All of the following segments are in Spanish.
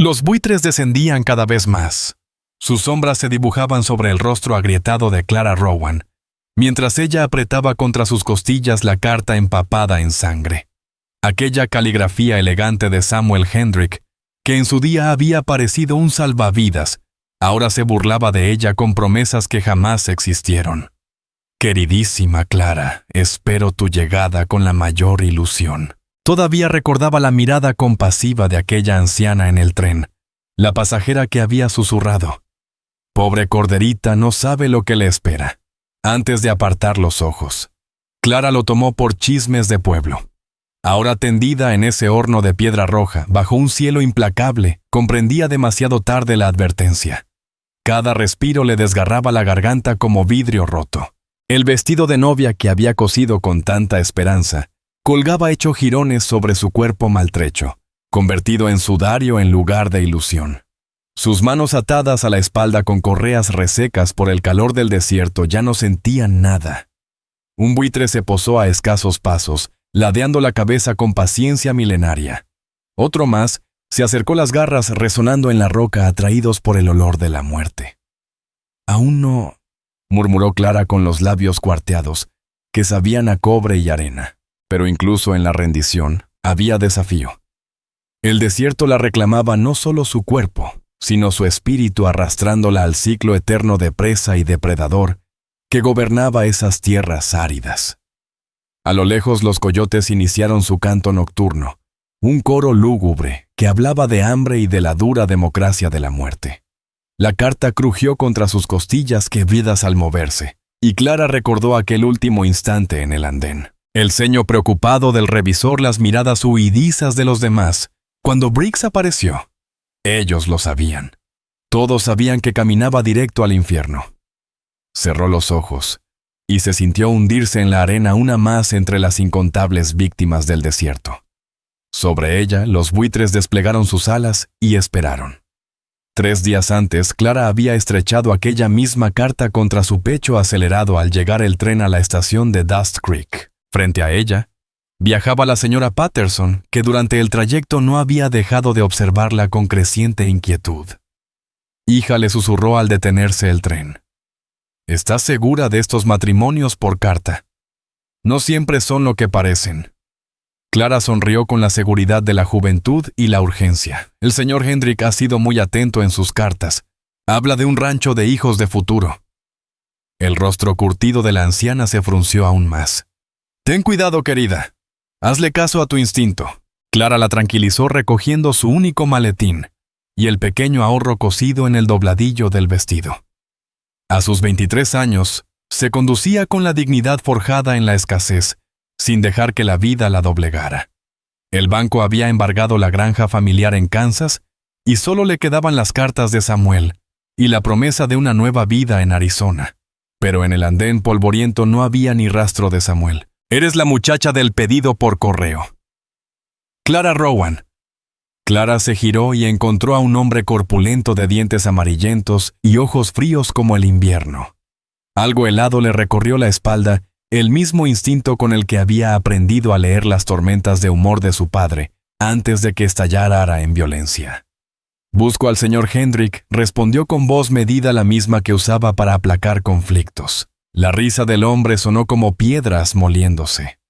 Los buitres descendían cada vez más. Sus sombras se dibujaban sobre el rostro agrietado de Clara Rowan, mientras ella apretaba contra sus costillas la carta empapada en sangre. Aquella caligrafía elegante de Samuel Hendrick, que en su día había parecido un salvavidas, ahora se burlaba de ella con promesas que jamás existieron. Queridísima Clara, espero tu llegada con la mayor ilusión. Todavía recordaba la mirada compasiva de aquella anciana en el tren, la pasajera que había susurrado: «Pobre corderita, no sabe lo que le espera», antes de apartar los ojos. Clara lo tomó por chismes de pueblo. Ahora tendida en ese horno de piedra roja, bajo un cielo implacable, comprendía demasiado tarde la advertencia. Cada respiro le desgarraba la garganta como vidrio roto. El vestido de novia que había cosido con tanta esperanza colgaba hecho jirones sobre su cuerpo maltrecho, convertido en sudario en lugar de ilusión. Sus manos atadas a la espalda con correas resecas por el calor del desierto ya no sentían nada. Un buitre se posó a escasos pasos, ladeando la cabeza con paciencia milenaria. Otro más se acercó, las garras resonando en la roca, atraídos por el olor de la muerte. «Aún no», murmuró Clara con los labios cuarteados, que sabían a cobre y arena. Pero incluso en la rendición había desafío. El desierto la reclamaba no solo su cuerpo, sino su espíritu, arrastrándola al ciclo eterno de presa y depredador que gobernaba esas tierras áridas. A lo lejos los coyotes iniciaron su canto nocturno, un coro lúgubre que hablaba de hambre y de la dura democracia de la muerte. La carta crujió contra sus costillas quebradas al moverse, y Clara recordó aquel último instante en el andén. El ceño preocupado del revisor, las miradas huidizas de los demás, cuando Briggs apareció. Ellos lo sabían. Todos sabían que caminaba directo al infierno. Cerró los ojos y se sintió hundirse en la arena, una más entre las incontables víctimas del desierto. Sobre ella, los buitres desplegaron sus alas y esperaron. 3 días antes, Clara había estrechado aquella misma carta contra su pecho acelerado al llegar el tren a la estación de Dust Creek. Frente a ella, viajaba la señora Patterson, que durante el trayecto no había dejado de observarla con creciente inquietud. Hija, le susurró al detenerse el tren. ¿Estás segura de estos matrimonios por carta? No siempre son lo que parecen. Clara sonrió con la seguridad de la juventud y la urgencia. El señor Hendrick ha sido muy atento en sus cartas. Habla de un rancho de hijos de futuro. El rostro curtido de la anciana se frunció aún más. Ten cuidado, querida. Hazle caso a tu instinto. Clara la tranquilizó recogiendo su único maletín y el pequeño ahorro cosido en el dobladillo del vestido. A sus 23 años, se conducía con la dignidad forjada en la escasez, sin dejar que la vida la doblegara. El banco había embargado la granja familiar en Kansas y solo le quedaban las cartas de Samuel y la promesa de una nueva vida en Arizona. Pero en el andén polvoriento no había ni rastro de Samuel. «Eres la muchacha del pedido por correo». «Clara Rowan». Clara se giró y encontró a un hombre corpulento de dientes amarillentos y ojos fríos como el invierno. Algo helado le recorrió la espalda, el mismo instinto con el que había aprendido a leer las tormentas de humor de su padre antes de que estallara en violencia. «Busco al señor Hendrick», respondió con voz medida, la misma que usaba para aplacar conflictos. La risa del hombre sonó como piedras moliéndose.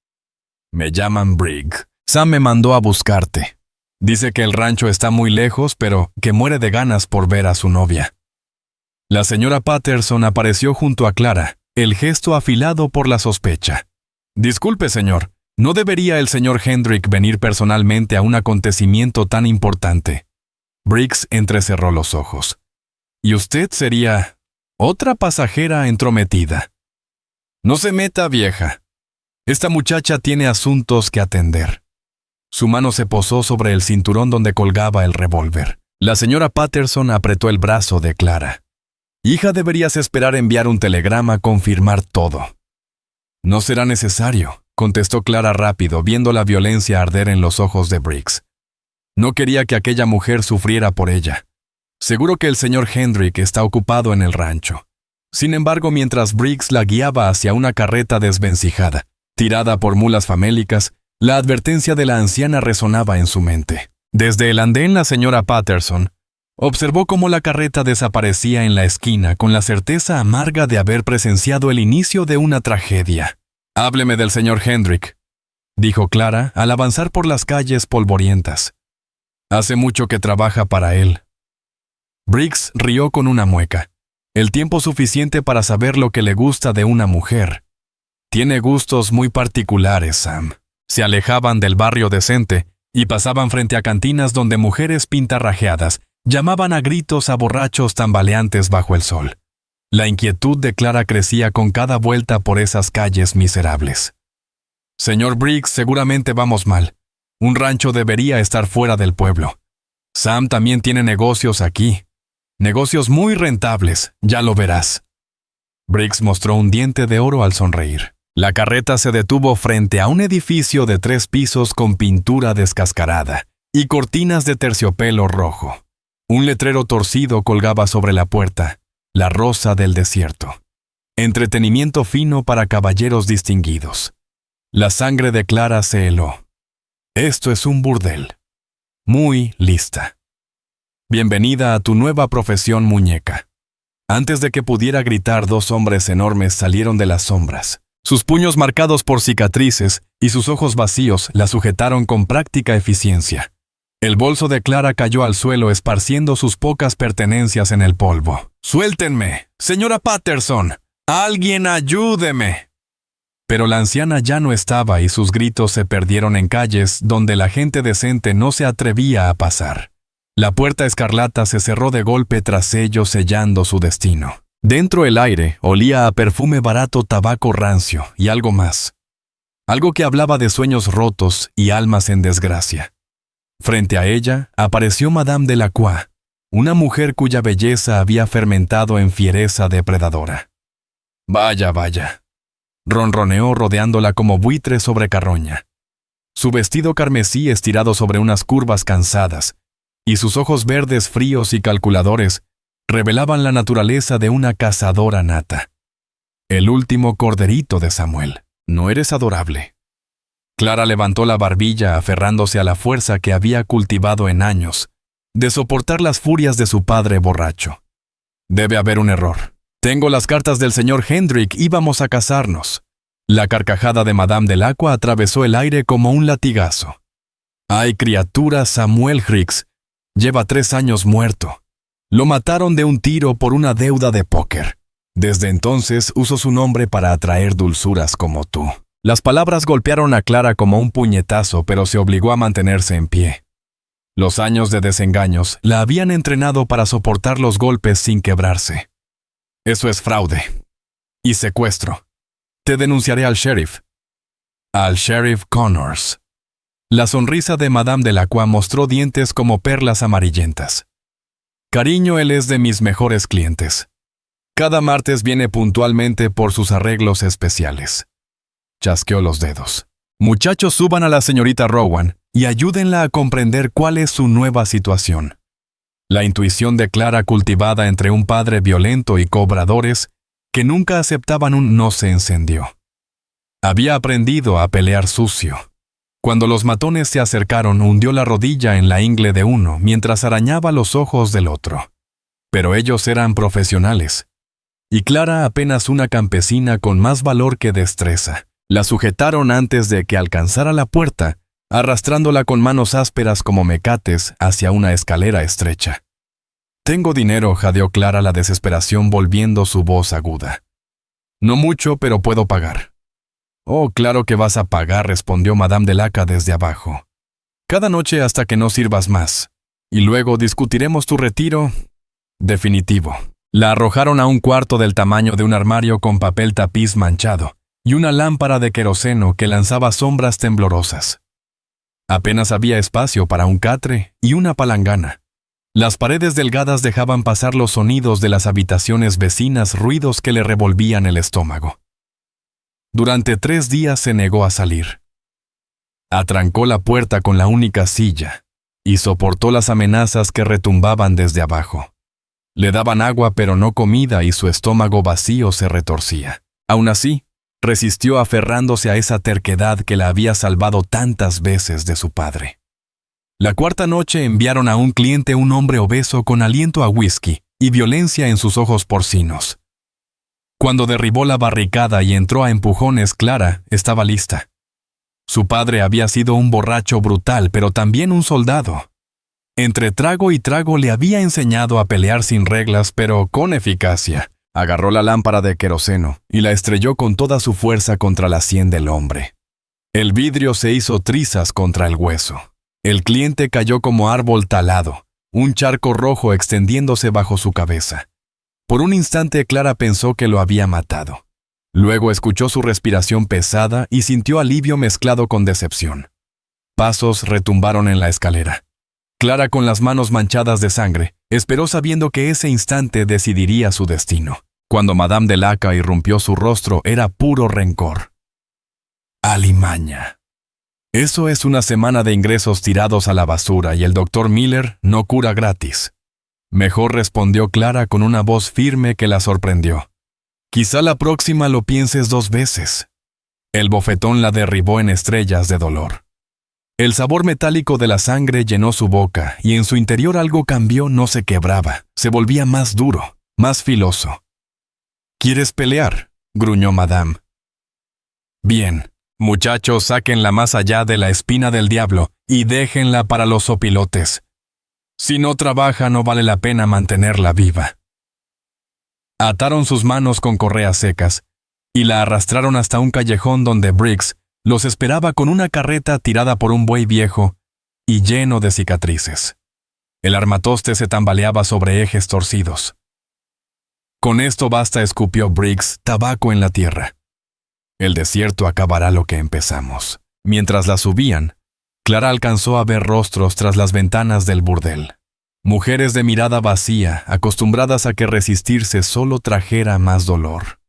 «Me llaman Briggs. Sam me mandó a buscarte. Dice que el rancho está muy lejos, pero que muere de ganas por ver a su novia». La señora Patterson apareció junto a Clara, el gesto afilado por la sospecha. «Disculpe, señor, ¿no debería el señor Hendrick venir personalmente a un acontecimiento tan importante?» Briggs entrecerró los ojos. «¿Y usted sería otra pasajera entrometida?» «No se meta, vieja. Esta muchacha tiene asuntos que atender». Su mano se posó sobre el cinturón donde colgaba el revólver. La señora Patterson apretó el brazo de Clara. «Hija, deberías esperar enviar un telegrama, confirmar todo». «No será necesario», contestó Clara rápido, viendo la violencia arder en los ojos de Briggs. No quería que aquella mujer sufriera por ella. Seguro que el señor Hendrick está ocupado en el rancho. Sin embargo, mientras Briggs la guiaba hacia una carreta desvencijada, tirada por mulas famélicas, la advertencia de la anciana resonaba en su mente. Desde el andén, la señora Patterson observó cómo la carreta desaparecía en la esquina con la certeza amarga de haber presenciado el inicio de una tragedia. «Hábleme del señor Hendrick», dijo Clara al avanzar por las calles polvorientas. «Hace mucho que trabaja para él». Briggs rió con una mueca. El tiempo suficiente para saber lo que le gusta de una mujer. Tiene gustos muy particulares, Sam. Se alejaban del barrio decente y pasaban frente a cantinas donde mujeres pintarrajeadas llamaban a gritos a borrachos tambaleantes bajo el sol. La inquietud de Clara crecía con cada vuelta por esas calles miserables. «Señor Briggs, seguramente vamos mal. Un rancho debería estar fuera del pueblo. Sam también tiene negocios aquí. Negocios muy rentables, ya lo verás». Briggs mostró un diente de oro al sonreír. La carreta se detuvo frente a un edificio de 3 pisos con pintura descascarada y cortinas de terciopelo rojo. Un letrero torcido colgaba sobre la puerta, la rosa del desierto. Entretenimiento fino para caballeros distinguidos. La sangre de Clara se heló. Esto es un burdel. Muy lista. Bienvenida a tu nueva profesión, muñeca. Antes de que pudiera gritar, 2 hombres enormes salieron de las sombras. Sus puños marcados por cicatrices y sus ojos vacíos la sujetaron con práctica eficiencia. El bolso de Clara cayó al suelo esparciendo sus pocas pertenencias en el polvo. «¡Suéltenme! ¡Señora Patterson! ¡Alguien ayúdeme!». Pero la anciana ya no estaba y sus gritos se perdieron en calles donde la gente decente no se atrevía a pasar. La puerta escarlata se cerró de golpe tras ellos, sellando su destino. Dentro el aire olía a perfume barato, tabaco rancio y algo más. Algo que hablaba de sueños rotos y almas en desgracia. Frente a ella apareció Madame Delacroix, una mujer cuya belleza había fermentado en fiereza depredadora. «Vaya, vaya», ronroneó rodeándola como buitre sobre carroña. Su vestido carmesí estirado sobre unas curvas cansadas, y sus ojos verdes fríos y calculadores revelaban la naturaleza de una cazadora nata. El último corderito de Samuel. «¿No eres adorable?». Clara levantó la barbilla aferrándose a la fuerza que había cultivado en años, de soportar las furias de su padre borracho. «Debe haber un error. Tengo las cartas del señor Hendrick y vamos a casarnos». La carcajada de Madame Delacroix atravesó el aire como un latigazo. «Ay, criatura, Samuel Hicks lleva 3 años muerto. Lo mataron de un tiro por una deuda de póker. Desde entonces uso su nombre para atraer dulzuras como tú». Las palabras golpearon a Clara como un puñetazo, pero se obligó a mantenerse en pie. Los años de desengaños la habían entrenado para soportar los golpes sin quebrarse. «Eso es fraude. Y secuestro. Te denunciaré al sheriff». «Al sheriff Connors». La sonrisa de Madame Delacroix mostró dientes como perlas amarillentas. «Cariño, él es de mis mejores clientes. Cada martes viene puntualmente por sus arreglos especiales». Chasqueó los dedos. «Muchachos, suban a la señorita Rowan y ayúdenla a comprender cuál es su nueva situación». La intuición de Clara, cultivada entre un padre violento y cobradores que nunca aceptaban un no, se encendió. Había aprendido a pelear sucio. Cuando los matones se acercaron, hundió la rodilla en la ingle de uno mientras arañaba los ojos del otro. Pero ellos eran profesionales. Y Clara apenas una campesina con más valor que destreza. La sujetaron antes de que alcanzara la puerta, arrastrándola con manos ásperas como mecates hacia una escalera estrecha. «Tengo dinero», jadeó Clara, la desesperación volviendo su voz aguda. «No mucho, pero puedo pagar». «Oh, claro que vas a pagar», respondió Madame Delacroix desde abajo. «Cada noche hasta que no sirvas más. Y luego discutiremos tu retiro definitivo». La arrojaron a un cuarto del tamaño de un armario con papel tapiz manchado y una lámpara de queroseno que lanzaba sombras temblorosas. Apenas había espacio para un catre y una palangana. Las paredes delgadas dejaban pasar los sonidos de las habitaciones vecinas, ruidos que le revolvían el estómago. Durante 3 días se negó a salir. Atrancó la puerta con la única silla y soportó las amenazas que retumbaban desde abajo. Le daban agua pero no comida y su estómago vacío se retorcía. Aún así, resistió aferrándose a esa terquedad que la había salvado tantas veces de su padre. La cuarta noche enviaron a un cliente un hombre obeso con aliento a whisky y violencia en sus ojos porcinos. Cuando derribó la barricada y entró a empujones, Clara estaba lista. Su padre había sido un borracho brutal, pero también un soldado. Entre trago y trago le había enseñado a pelear sin reglas, pero con eficacia. Agarró la lámpara de queroseno y la estrelló con toda su fuerza contra la sien del hombre. El vidrio se hizo trizas contra el hueso. El cliente cayó como árbol talado, un charco rojo extendiéndose bajo su cabeza. Por un instante Clara pensó que lo había matado. Luego escuchó su respiración pesada y sintió alivio mezclado con decepción. Pasos retumbaron en la escalera. Clara, con las manos manchadas de sangre, esperó sabiendo que ese instante decidiría su destino. Cuando Madame de Laca irrumpió, su rostro era puro rencor. Alimaña. Eso es una semana de ingresos tirados a la basura y el doctor Miller no cura gratis. Mejor, respondió Clara con una voz firme que la sorprendió. Quizá la próxima lo pienses 2 veces. El bofetón la derribó en estrellas de dolor. El sabor metálico de la sangre llenó su boca y en su interior algo cambió, no se quebraba, se volvía más duro, más filoso. ¿Quieres pelear?, gruñó Madame. Bien, muchachos, sáquenla más allá de la espina del diablo y déjenla para los sopilotes. Si no trabaja, no vale la pena mantenerla viva. Ataron sus manos con correas secas y la arrastraron hasta un callejón donde Briggs los esperaba con una carreta tirada por un buey viejo y lleno de cicatrices. El armatoste se tambaleaba sobre ejes torcidos. Con esto basta, escupió Briggs, tabaco en la tierra. El desierto acabará lo que empezamos. Mientras la subían, Clara alcanzó a ver rostros tras las ventanas del burdel. Mujeres de mirada vacía, acostumbradas a que resistirse solo trajera más dolor.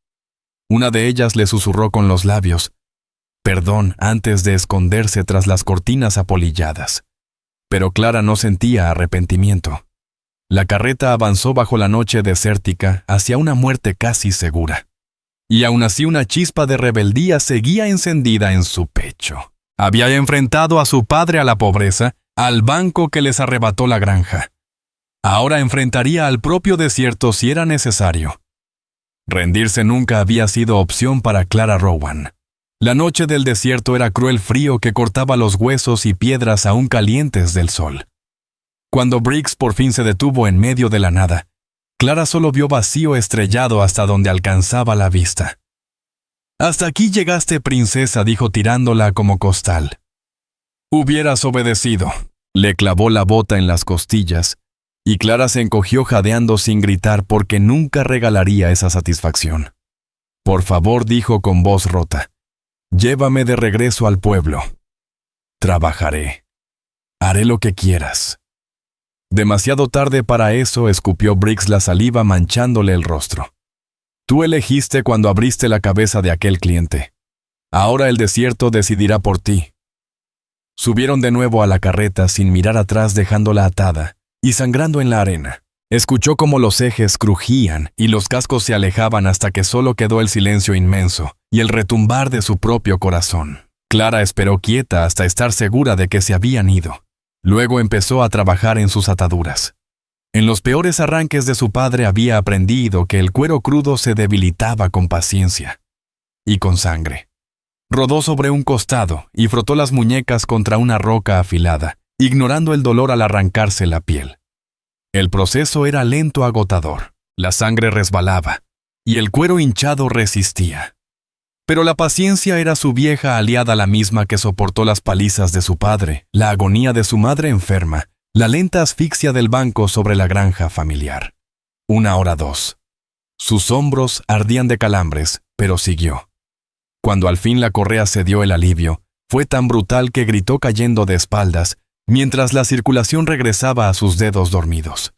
Una de ellas le susurró con los labios perdón antes de esconderse tras las cortinas apolilladas. Pero Clara no sentía arrepentimiento. La carreta avanzó bajo la noche desértica hacia una muerte casi segura. Y aún así una chispa de rebeldía seguía encendida en su pecho. Había enfrentado a su padre a la pobreza, al banco que les arrebató la granja. Ahora enfrentaría al propio desierto si era necesario. Rendirse nunca había sido opción para Clara Rowan. La noche del desierto era cruel frío que cortaba los huesos y piedras aún calientes del sol. Cuando Briggs por fin se detuvo en medio de la nada, Clara solo vio vacío estrellado hasta donde alcanzaba la vista. «Hasta aquí llegaste, princesa», dijo tirándola como costal. «Hubieras obedecido». Le clavó la bota en las costillas, y Clara se encogió jadeando sin gritar porque nunca regalaría esa satisfacción. «Por favor», dijo con voz rota, «llévame de regreso al pueblo. Trabajaré. Haré lo que quieras». Demasiado tarde para eso, escupió Briggs la saliva manchándole el rostro. «Tú elegiste cuando abriste la cabeza de aquel cliente. Ahora el desierto decidirá por ti». Subieron de nuevo a la carreta sin mirar atrás, dejándola atada y sangrando en la arena. Escuchó cómo los ejes crujían y los cascos se alejaban hasta que solo quedó el silencio inmenso y el retumbar de su propio corazón. Clara esperó quieta hasta estar segura de que se habían ido. Luego empezó a trabajar en sus ataduras. En los peores arranques de su padre había aprendido que el cuero crudo se debilitaba con paciencia y con sangre. Rodó sobre un costado y frotó las muñecas contra una roca afilada, ignorando el dolor al arrancarse la piel. El proceso era lento, agotador. La sangre resbalaba y el cuero hinchado resistía. Pero la paciencia era su vieja aliada, la misma que soportó las palizas de su padre, la agonía de su madre enferma, la lenta asfixia del banco sobre la granja familiar. 1 hora, 2. Sus hombros ardían de calambres, pero siguió. Cuando al fin la correa cedió, el alivio fue tan brutal que gritó cayendo de espaldas, mientras la circulación regresaba a sus dedos dormidos.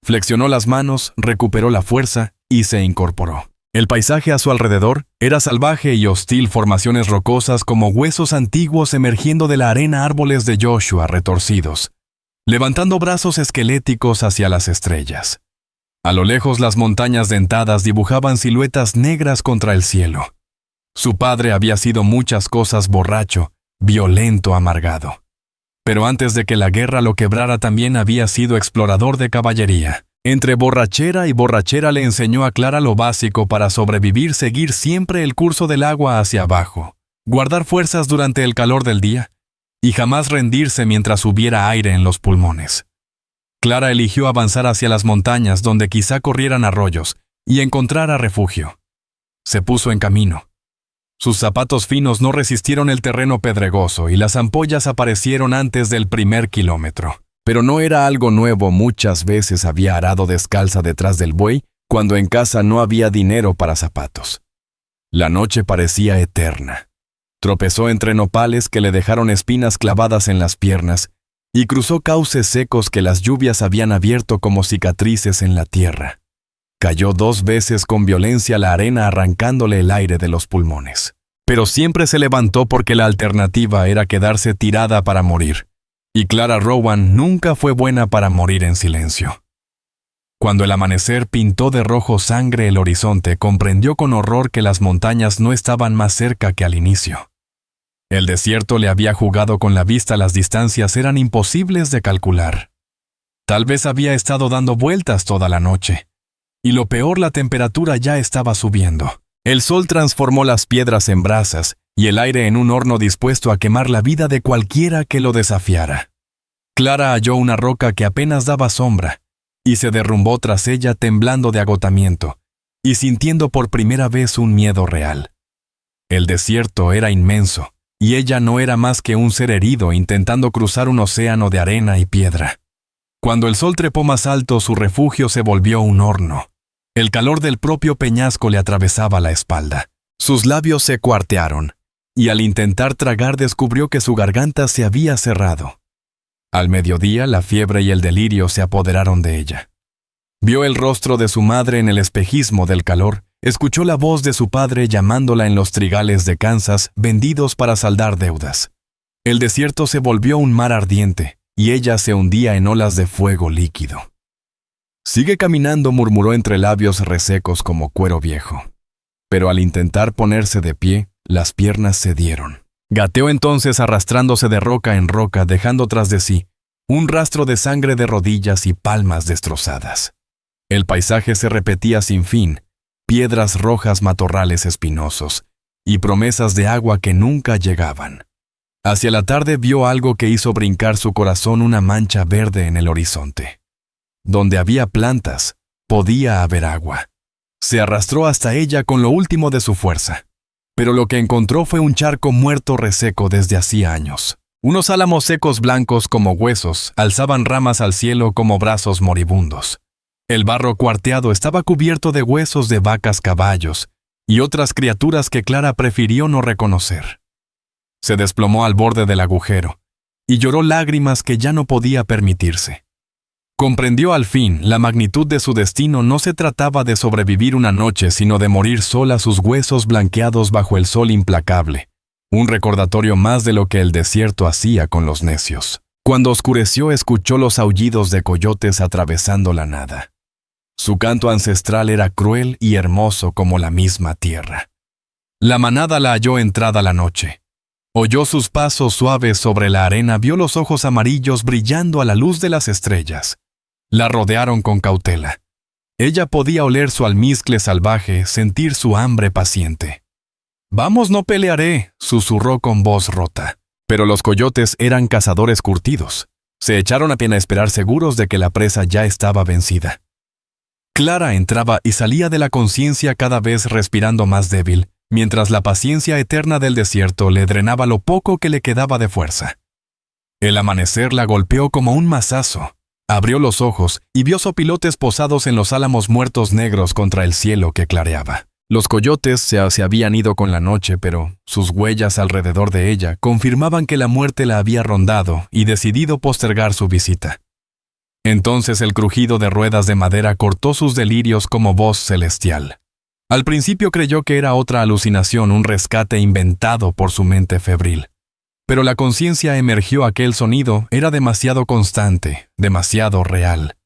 Flexionó las manos, recuperó la fuerza y se incorporó. El paisaje a su alrededor era salvaje y hostil, formaciones rocosas como huesos antiguos emergiendo de la arena, árboles de Joshua retorcidos, levantando brazos esqueléticos hacia las estrellas. A lo lejos las montañas dentadas dibujaban siluetas negras contra el cielo. Su padre había sido muchas cosas: borracho, violento, amargado. Pero antes de que la guerra lo quebrara también había sido explorador de caballería. Entre borrachera y borrachera le enseñó a Clara lo básico para sobrevivir: seguir siempre el curso del agua hacia abajo, guardar fuerzas durante el calor del día y jamás rendirse mientras hubiera aire en los pulmones. Clara eligió avanzar hacia las montañas donde quizá corrieran arroyos y encontrara refugio. Se puso en camino. Sus zapatos finos no resistieron el terreno pedregoso y las ampollas aparecieron antes del primer kilómetro. Pero no era algo nuevo: muchas veces había arado descalza detrás del buey cuando en casa no había dinero para zapatos. La noche parecía eterna. Tropezó entre nopales que le dejaron espinas clavadas en las piernas y cruzó cauces secos que las lluvias habían abierto como cicatrices en la tierra. Cayó 2 veces con violencia a la arena, arrancándole el aire de los pulmones. Pero siempre se levantó porque la alternativa era quedarse tirada para morir. Y Clara Rowan nunca fue buena para morir en silencio. Cuando el amanecer pintó de rojo sangre el horizonte, comprendió con horror que las montañas no estaban más cerca que al inicio. El desierto le había jugado con la vista: las distancias eran imposibles de calcular. Tal vez había estado dando vueltas toda la noche. Y lo peor, la temperatura ya estaba subiendo. El sol transformó las piedras en brasas y el aire en un horno dispuesto a quemar la vida de cualquiera que lo desafiara. Clara halló una roca que apenas daba sombra y se derrumbó tras ella, temblando de agotamiento y sintiendo por primera vez un miedo real. El desierto era inmenso y ella no era más que un ser herido intentando cruzar un océano de arena y piedra. Cuando el sol trepó más alto, su refugio se volvió un horno. El calor del propio peñasco le atravesaba la espalda. Sus labios se cuartearon y al intentar tragar descubrió que su garganta se había cerrado. Al mediodía, la fiebre y el delirio se apoderaron de ella. Vio el rostro de su madre en el espejismo del calor, escuchó la voz de su padre llamándola en los trigales de Kansas, vendidos para saldar deudas. El desierto se volvió un mar ardiente y ella se hundía en olas de fuego líquido. «Sigue caminando», murmuró entre labios resecos como cuero viejo. Pero al intentar ponerse de pie, las piernas cedieron. Gateó entonces, arrastrándose de roca en roca, dejando tras de sí un rastro de sangre de rodillas y palmas destrozadas. El paisaje se repetía sin fin: piedras rojas, matorrales espinosos y promesas de agua que nunca llegaban. Hacia la tarde vio algo que hizo brincar su corazón: una mancha verde en el horizonte. Donde había plantas, podía haber agua. Se arrastró hasta ella con lo último de su fuerza. Pero lo que encontró fue un charco muerto reseco desde hacía años. Unos álamos secos blancos como huesos alzaban ramas al cielo como brazos moribundos. El barro cuarteado estaba cubierto de huesos de vacas, caballos y otras criaturas que Clara prefirió no reconocer. Se desplomó al borde del agujero y lloró lágrimas que ya no podía permitirse. Comprendió al fin la magnitud de su destino: no se trataba de sobrevivir una noche, sino de morir sola, sus huesos blanqueados bajo el sol implacable. Un recordatorio más de lo que el desierto hacía con los necios. Cuando oscureció, escuchó los aullidos de coyotes atravesando la nada. Su canto ancestral era cruel y hermoso como la misma tierra. La manada la halló entrada la noche. Oyó sus pasos suaves sobre la arena, vio los ojos amarillos brillando a la luz de las estrellas. La rodearon con cautela. Ella podía oler su almizcle salvaje, sentir su hambre paciente. «Vamos, no pelearé», susurró con voz rota. Pero los coyotes eran cazadores curtidos. Se echaron a pie a esperar, seguros de que la presa ya estaba vencida. Clara entraba y salía de la conciencia, cada vez respirando más débil, mientras la paciencia eterna del desierto le drenaba lo poco que le quedaba de fuerza. El amanecer la golpeó como un mazazo. Abrió los ojos y vio sopilotes posados en los álamos muertos negros contra el cielo que clareaba. Los coyotes se habían ido con la noche, pero sus huellas alrededor de ella confirmaban que la muerte la había rondado y decidido postergar su visita. Entonces el crujido de ruedas de madera cortó sus delirios como voz celestial. Al principio creyó que era otra alucinación, un rescate inventado por su mente febril. Pero la conciencia emergió: aquel sonido era demasiado constante, demasiado real.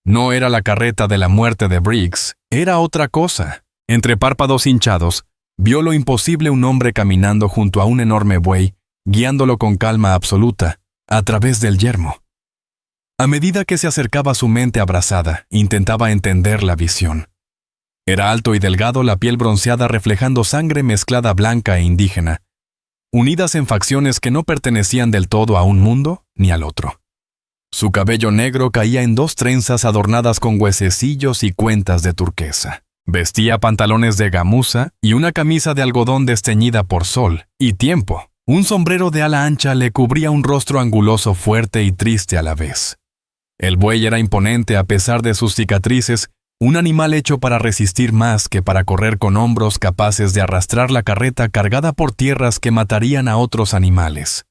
No era la carreta de la muerte de Briggs, era otra cosa. Entre párpados hinchados, vio lo imposible: un hombre caminando junto a un enorme buey, guiándolo con calma absoluta, a través del yermo. A medida que se acercaba a su mente abrasada, intentaba entender la visión. Era alto y delgado, la piel bronceada reflejando sangre mezclada blanca e indígena, unidas en facciones que no pertenecían del todo a un mundo ni al otro. Su cabello negro caía en 2 trenzas adornadas con huesecillos y cuentas de turquesa. Vestía pantalones de gamuza y una camisa de algodón desteñida por sol y tiempo. Un sombrero de ala ancha le cubría un rostro anguloso, fuerte y triste a la vez. El buey era imponente a pesar de sus cicatrices, un animal hecho para resistir más que para correr, con hombros capaces de arrastrar la carreta cargada por tierras que matarían a otros animales.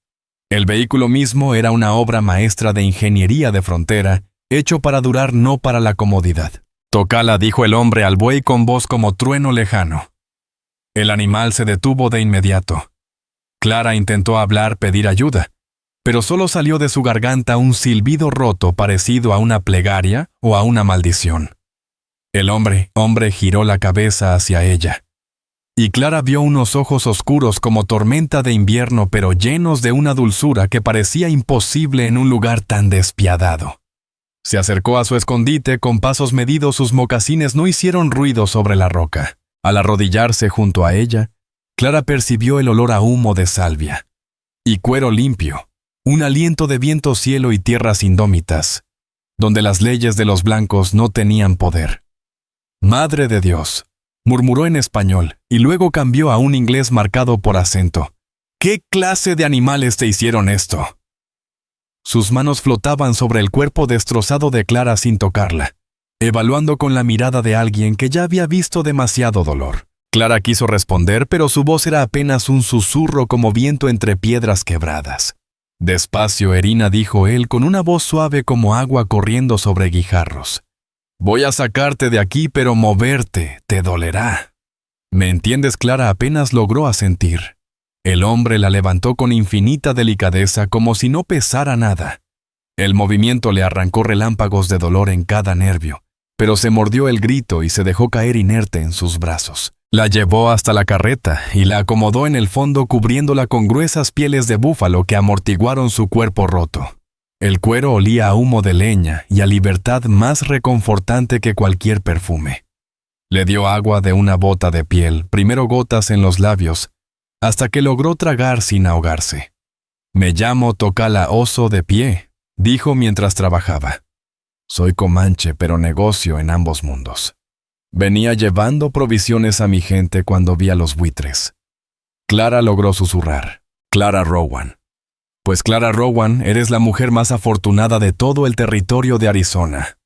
El vehículo mismo era una obra maestra de ingeniería de frontera, hecho para durar, no para la comodidad. «Tocala», dijo el hombre al buey con voz como trueno lejano. El animal se detuvo de inmediato. Clara intentó hablar, pedir ayuda, pero solo salió de su garganta un silbido roto parecido a una plegaria o a una maldición. El hombre giró la cabeza hacia ella, y Clara vio unos ojos oscuros como tormenta de invierno, pero llenos de una dulzura que parecía imposible en un lugar tan despiadado. Se acercó a su escondite con pasos medidos, sus mocasines no hicieron ruido sobre la roca. Al arrodillarse junto a ella, Clara percibió el olor a humo de salvia y cuero limpio, un aliento de viento, cielo y tierras indómitas, donde las leyes de los blancos no tenían poder. «Madre de Dios», murmuró en español, y luego cambió a un inglés marcado por acento. «¿Qué clase de animales te hicieron esto?». Sus manos flotaban sobre el cuerpo destrozado de Clara sin tocarla, evaluando con la mirada de alguien que ya había visto demasiado dolor. Clara quiso responder, pero su voz era apenas un susurro como viento entre piedras quebradas. «Despacio, Erina», dijo él con una voz suave como agua corriendo sobre guijarros. «Voy a sacarte de aquí, pero moverte te dolerá». «¿Me entiendes?». Clara apenas logró asentir. El hombre la levantó con infinita delicadeza, como si no pesara nada. El movimiento le arrancó relámpagos de dolor en cada nervio, pero se mordió el grito y se dejó caer inerte en sus brazos. La llevó hasta la carreta y la acomodó en el fondo, cubriéndola con gruesas pieles de búfalo que amortiguaron su cuerpo roto. El cuero olía a humo de leña y a libertad más reconfortante que cualquier perfume. Le dio agua de una bota de piel, primero gotas en los labios, hasta que logró tragar sin ahogarse. «Me llamo Tocala Oso de Pie», dijo mientras trabajaba. «Soy comanche, pero negocio en ambos mundos. Venía llevando provisiones a mi gente cuando vi a los buitres». Clara logró susurrar. «Clara Rowan». «Pues Clara Rowan, eres la mujer más afortunada de todo el territorio de Arizona.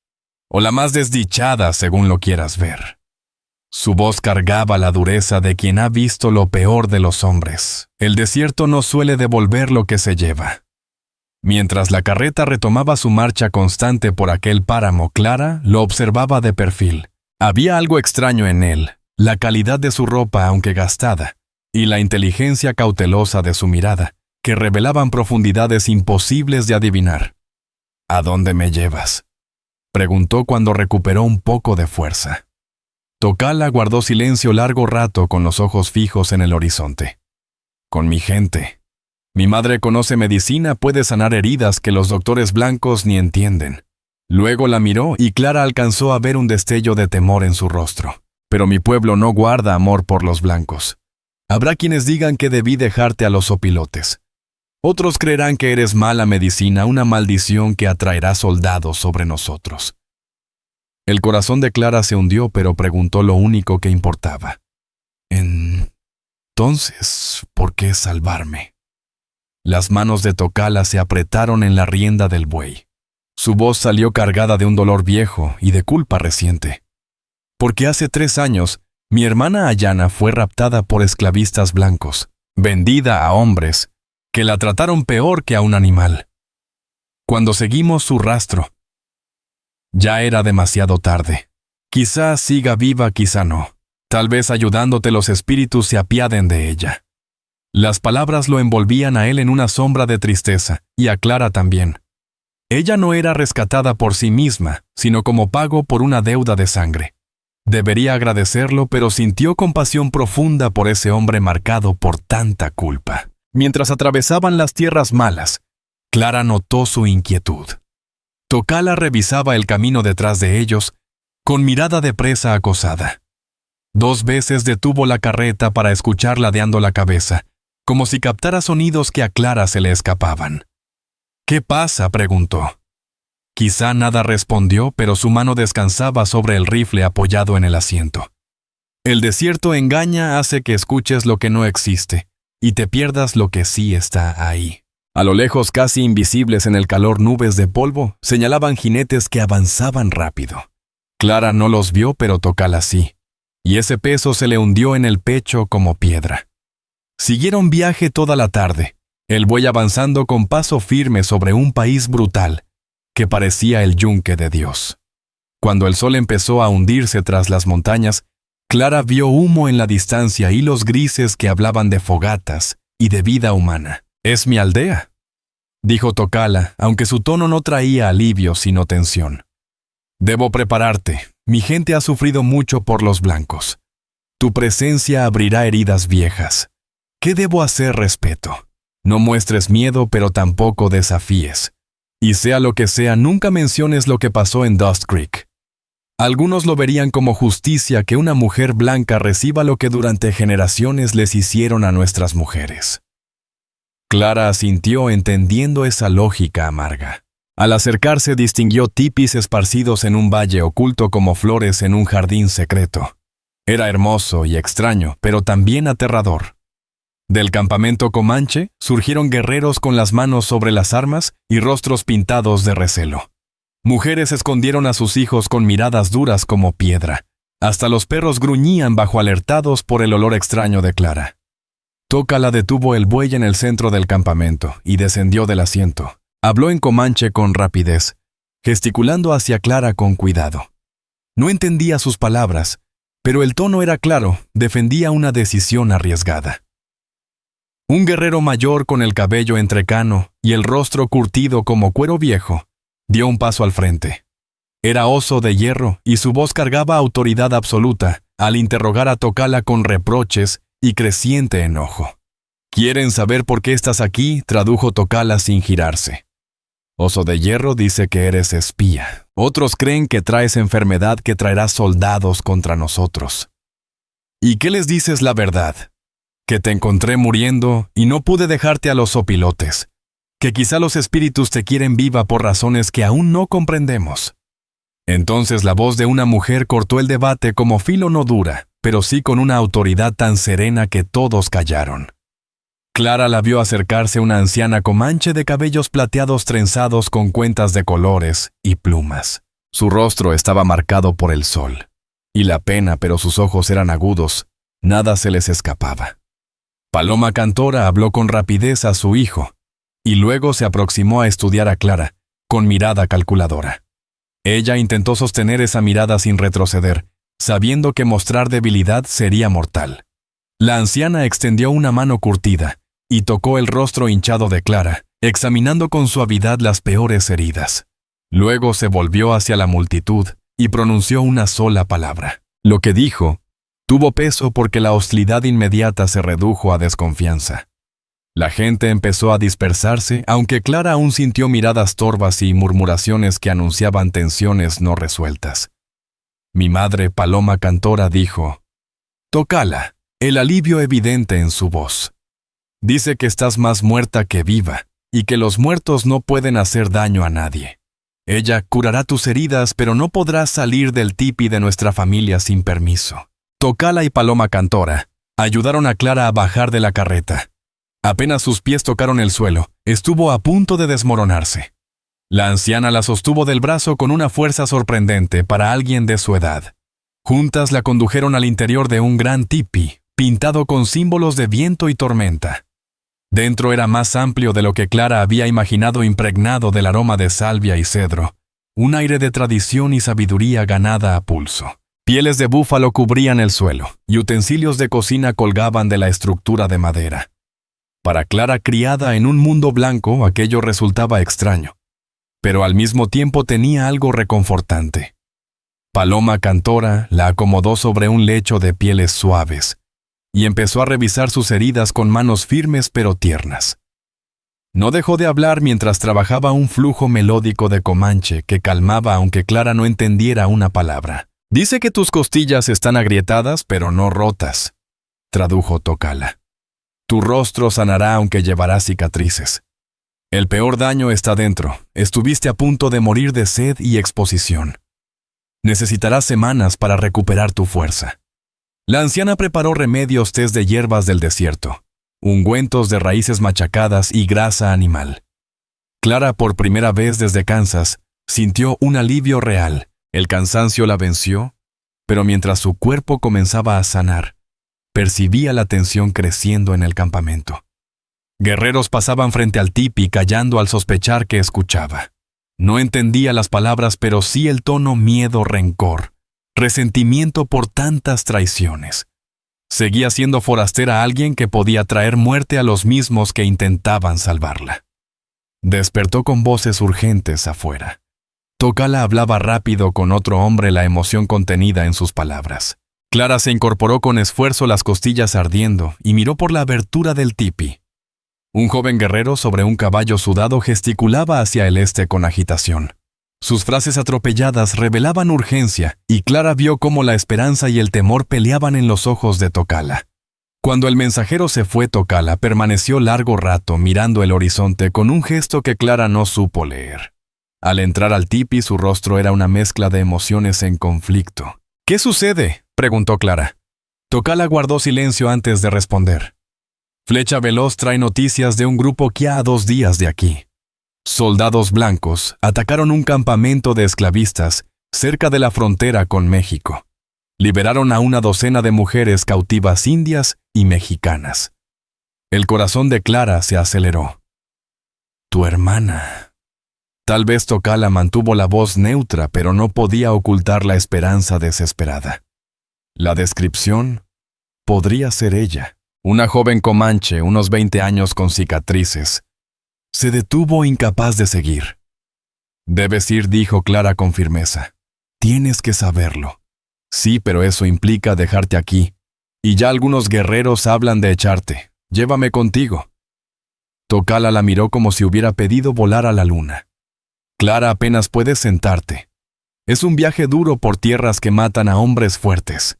O la más desdichada, según lo quieras ver». Su voz cargaba la dureza de quien ha visto lo peor de los hombres. El desierto no suele devolver lo que se lleva. Mientras la carreta retomaba su marcha constante por aquel páramo, Clara lo observaba de perfil. Había algo extraño en él, la calidad de su ropa aunque gastada, y la inteligencia cautelosa de su mirada, que revelaban profundidades imposibles de adivinar. «¿A dónde me llevas?», preguntó cuando recuperó un poco de fuerza. Tocala guardó silencio largo rato con los ojos fijos en el horizonte. «Con mi gente. Mi madre conoce medicina, puede sanar heridas que los doctores blancos ni entienden». Luego la miró y Clara alcanzó a ver un destello de temor en su rostro. «Pero mi pueblo no guarda amor por los blancos. Habrá quienes digan que debí dejarte a los opilotes. Otros creerán que eres mala medicina, una maldición que atraerá soldados sobre nosotros». El corazón de Clara se hundió, pero preguntó lo único que importaba. «Entonces, ¿por qué salvarme?». Las manos de Tocala se apretaron en la rienda del buey. Su voz salió cargada de un dolor viejo y de culpa reciente. «Porque hace 3 años, mi hermana Ayana fue raptada por esclavistas blancos, vendida a hombres, que la trataron peor que a un animal. Cuando seguimos su rastro, ya era demasiado tarde. Quizá siga viva, quizá no. Tal vez ayudándote los espíritus se apiaden de ella». Las palabras lo envolvían a él en una sombra de tristeza, y a Clara también. Ella no era rescatada por sí misma, sino como pago por una deuda de sangre. Debería agradecerlo, pero sintió compasión profunda por ese hombre marcado por tanta culpa. Mientras atravesaban las tierras malas, Clara notó su inquietud. Tocala revisaba el camino detrás de ellos, con mirada de presa acosada. 2 veces detuvo la carreta para escuchar ladeando la cabeza, como si captara sonidos que a Clara se le escapaban. «¿Qué pasa?», preguntó. Quizá nada respondió, pero su mano descansaba sobre el rifle apoyado en el asiento. El desierto engaña, hace que escuches lo que no existe, y te pierdas lo que sí está ahí. A lo lejos, casi invisibles en el calor nubes de polvo, señalaban jinetes que avanzaban rápido. Clara no los vio, pero Tocala sí, y ese peso se le hundió en el pecho como piedra. Siguieron viaje toda la tarde, el buey avanzando con paso firme sobre un país brutal, que parecía el yunque de Dios. Cuando el sol empezó a hundirse tras las montañas, Clara vio humo en la distancia y hilos grises que hablaban de fogatas y de vida humana. «Es mi aldea», dijo Tocala, aunque su tono no traía alivio sino tensión. «Debo prepararte. Mi gente ha sufrido mucho por los blancos. Tu presencia abrirá heridas viejas. ¿Qué debo hacer, respeto? No muestres miedo, pero tampoco desafíes. Y sea lo que sea, nunca menciones lo que pasó en Dust Creek. Algunos lo verían como justicia que una mujer blanca reciba lo que durante generaciones les hicieron a nuestras mujeres». Clara asintió entendiendo esa lógica amarga. Al acercarse distinguió tipis esparcidos en un valle oculto como flores en un jardín secreto. Era hermoso y extraño, pero también aterrador. Del campamento comanche surgieron guerreros con las manos sobre las armas y rostros pintados de recelo. Mujeres escondieron a sus hijos con miradas duras como piedra. Hasta los perros gruñían bajo alertados por el olor extraño de Clara. Tocala detuvo el buey en el centro del campamento y descendió del asiento. Habló en comanche con rapidez, gesticulando hacia Clara con cuidado. No entendía sus palabras, pero el tono era claro, defendía una decisión arriesgada. Un guerrero mayor con el cabello entrecano y el rostro curtido como cuero viejo, dio un paso al frente. Era Oso de Hierro y su voz cargaba autoridad absoluta al interrogar a Tocala con reproches y creciente enojo. «¿Quieren saber por qué estás aquí?», tradujo Tocala sin girarse. «Oso de Hierro dice que eres espía. Otros creen que traes enfermedad que traerá soldados contra nosotros. ¿Y qué les dices la verdad? Que te encontré muriendo y no pude dejarte a los opilotes. Que quizá los espíritus te quieren viva por razones que aún no comprendemos». Entonces la voz de una mujer cortó el debate como filo no dura, pero sí con una autoridad tan serena que todos callaron. Clara la vio acercarse una anciana comanche de cabellos plateados trenzados con cuentas de colores y plumas. Su rostro estaba marcado por el sol, y la pena, pero sus ojos eran agudos, nada se les escapaba. Paloma Cantora habló con rapidez a su hijo, y luego se aproximó a estudiar a Clara, con mirada calculadora. Ella intentó sostener esa mirada sin retroceder, sabiendo que mostrar debilidad sería mortal. La anciana extendió una mano curtida y tocó el rostro hinchado de Clara, examinando con suavidad las peores heridas. Luego se volvió hacia la multitud y pronunció una sola palabra. Lo que dijo tuvo peso porque la hostilidad inmediata se redujo a desconfianza. La gente empezó a dispersarse, aunque Clara aún sintió miradas torvas y murmuraciones que anunciaban tensiones no resueltas. Mi madre, Paloma Cantora, dijo: «Tocala», el alivio evidente en su voz. «Dice que estás más muerta que viva, y que los muertos no pueden hacer daño a nadie. Ella curará tus heridas, pero no podrás salir del tipi de nuestra familia sin permiso». Tocala y Paloma Cantora ayudaron a Clara a bajar de la carreta. Apenas sus pies tocaron el suelo, estuvo a punto de desmoronarse. La anciana la sostuvo del brazo con una fuerza sorprendente para alguien de su edad. Juntas la condujeron al interior de un gran tipi, pintado con símbolos de viento y tormenta. Dentro era más amplio de lo que Clara había imaginado, impregnado del aroma de salvia y cedro, un aire de tradición y sabiduría ganada a pulso. Pieles de búfalo cubrían el suelo, y utensilios de cocina colgaban de la estructura de madera. Para Clara, criada en un mundo blanco, aquello resultaba extraño, pero al mismo tiempo tenía algo reconfortante. Paloma Cantora la acomodó sobre un lecho de pieles suaves y empezó a revisar sus heridas con manos firmes pero tiernas. No dejó de hablar mientras trabajaba un flujo melódico de comanche que calmaba aunque Clara no entendiera una palabra. Dice que tus costillas están agrietadas pero no rotas, tradujo Tocala. Tu rostro sanará aunque llevará cicatrices. El peor daño está dentro. Estuviste a punto de morir de sed y exposición. Necesitarás semanas para recuperar tu fuerza. La anciana preparó remedios tés de hierbas del desierto, ungüentos de raíces machacadas y grasa animal. Clara, por primera vez desde Kansas, sintió un alivio real. El cansancio la venció, pero mientras su cuerpo comenzaba a sanar, percibía la tensión creciendo en el campamento. Guerreros pasaban frente al tipi callando al sospechar que escuchaba. No entendía las palabras, pero sí el tono miedo, rencor, resentimiento por tantas traiciones. Seguía siendo forastera alguien que podía traer muerte a los mismos que intentaban salvarla. Despertó con voces urgentes afuera. Tocala hablaba rápido con otro hombre, la emoción contenida en sus palabras. Clara se incorporó con esfuerzo, las costillas ardiendo, y miró por la abertura del tipi. Un joven guerrero sobre un caballo sudado gesticulaba hacia el este con agitación. Sus frases atropelladas revelaban urgencia, y Clara vio cómo la esperanza y el temor peleaban en los ojos de Tocala. Cuando el mensajero se fue, Tocala permaneció largo rato mirando el horizonte con un gesto que Clara no supo leer. Al entrar al tipi, su rostro era una mezcla de emociones en conflicto. «¿Qué sucede?», preguntó Clara. Tocala guardó silencio antes de responder. «Flecha Veloz trae noticias de un grupo que a 2 días de aquí. Soldados blancos atacaron un campamento de esclavistas cerca de la frontera con México. Liberaron a una docena de mujeres cautivas indias y mexicanas». El corazón de Clara se aceleró. «Tu hermana». Tal vez Tocala mantuvo la voz neutra, pero no podía ocultar la esperanza desesperada. La descripción podría ser ella. Una joven comanche, unos 20 años con cicatrices. Se detuvo incapaz de seguir. «Debes ir», dijo Clara con firmeza. «Tienes que saberlo». «Sí, pero eso implica dejarte aquí. Y ya algunos guerreros hablan de echarte. Llévame contigo». Tocala la miró como si hubiera pedido volar a la luna. «Clara, apenas puedes sentarte. Es un viaje duro por tierras que matan a hombres fuertes».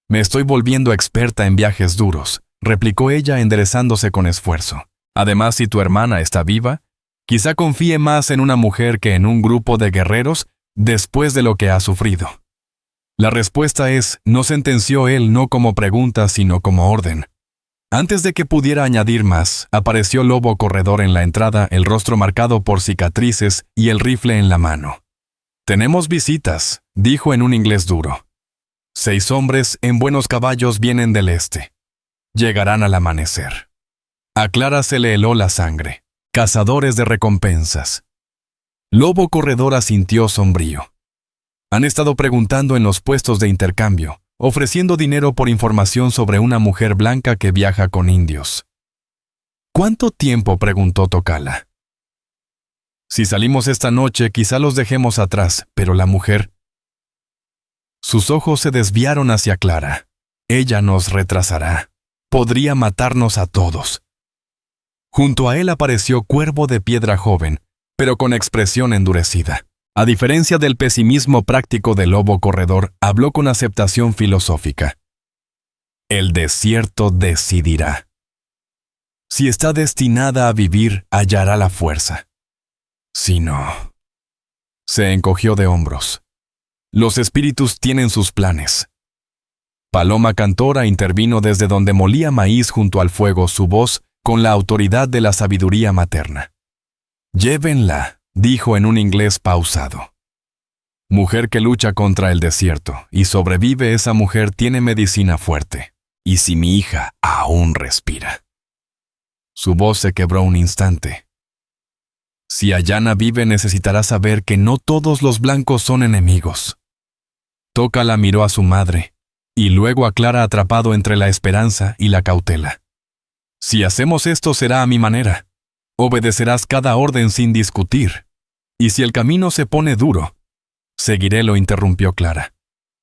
«Me estoy volviendo experta en viajes duros», replicó ella enderezándose con esfuerzo. «Además, si tu hermana está viva, quizá confíe más en una mujer que en un grupo de guerreros después de lo que ha sufrido». La respuesta es, no sentenció él, no como pregunta, sino como orden. Antes de que pudiera añadir más, apareció Lobo Corredor en la entrada, el rostro marcado por cicatrices y el rifle en la mano. «Tenemos visitas», dijo en un inglés duro. 6 hombres en buenos caballos vienen del este. Llegarán al amanecer. A Clara se le heló la sangre. Cazadores de recompensas. Lobo Corredor asintió sombrío. Han estado preguntando en los puestos de intercambio, ofreciendo dinero por información sobre una mujer blanca que viaja con indios. «¿Cuánto tiempo?», preguntó Tocala. «Si salimos esta noche, quizá los dejemos atrás, pero la mujer...» Sus ojos se desviaron hacia Clara. «Ella nos retrasará. Podría matarnos a todos». Junto a él apareció Cuervo de Piedra joven, pero con expresión endurecida. A diferencia del pesimismo práctico del Lobo Corredor, habló con aceptación filosófica. «El desierto decidirá. Si está destinada a vivir, hallará la fuerza. Si no...» Se encogió de hombros. «Los espíritus tienen sus planes». Paloma Cantora intervino desde donde molía maíz junto al fuego, su voz con la autoridad de la sabiduría materna. «Llévenla», dijo en un inglés pausado. «Mujer que lucha contra el desierto y sobrevive, esa mujer tiene medicina fuerte. Y si mi hija aún respira». Su voz se quebró un instante. «Si Ayana vive, necesitará saber que no todos los blancos son enemigos». Tocala miró a su madre, y luego a Clara, atrapado entre la esperanza y la cautela. «Si hacemos esto será a mi manera. Obedecerás cada orden sin discutir. Y si el camino se pone duro...» «Seguiré», lo interrumpió Clara.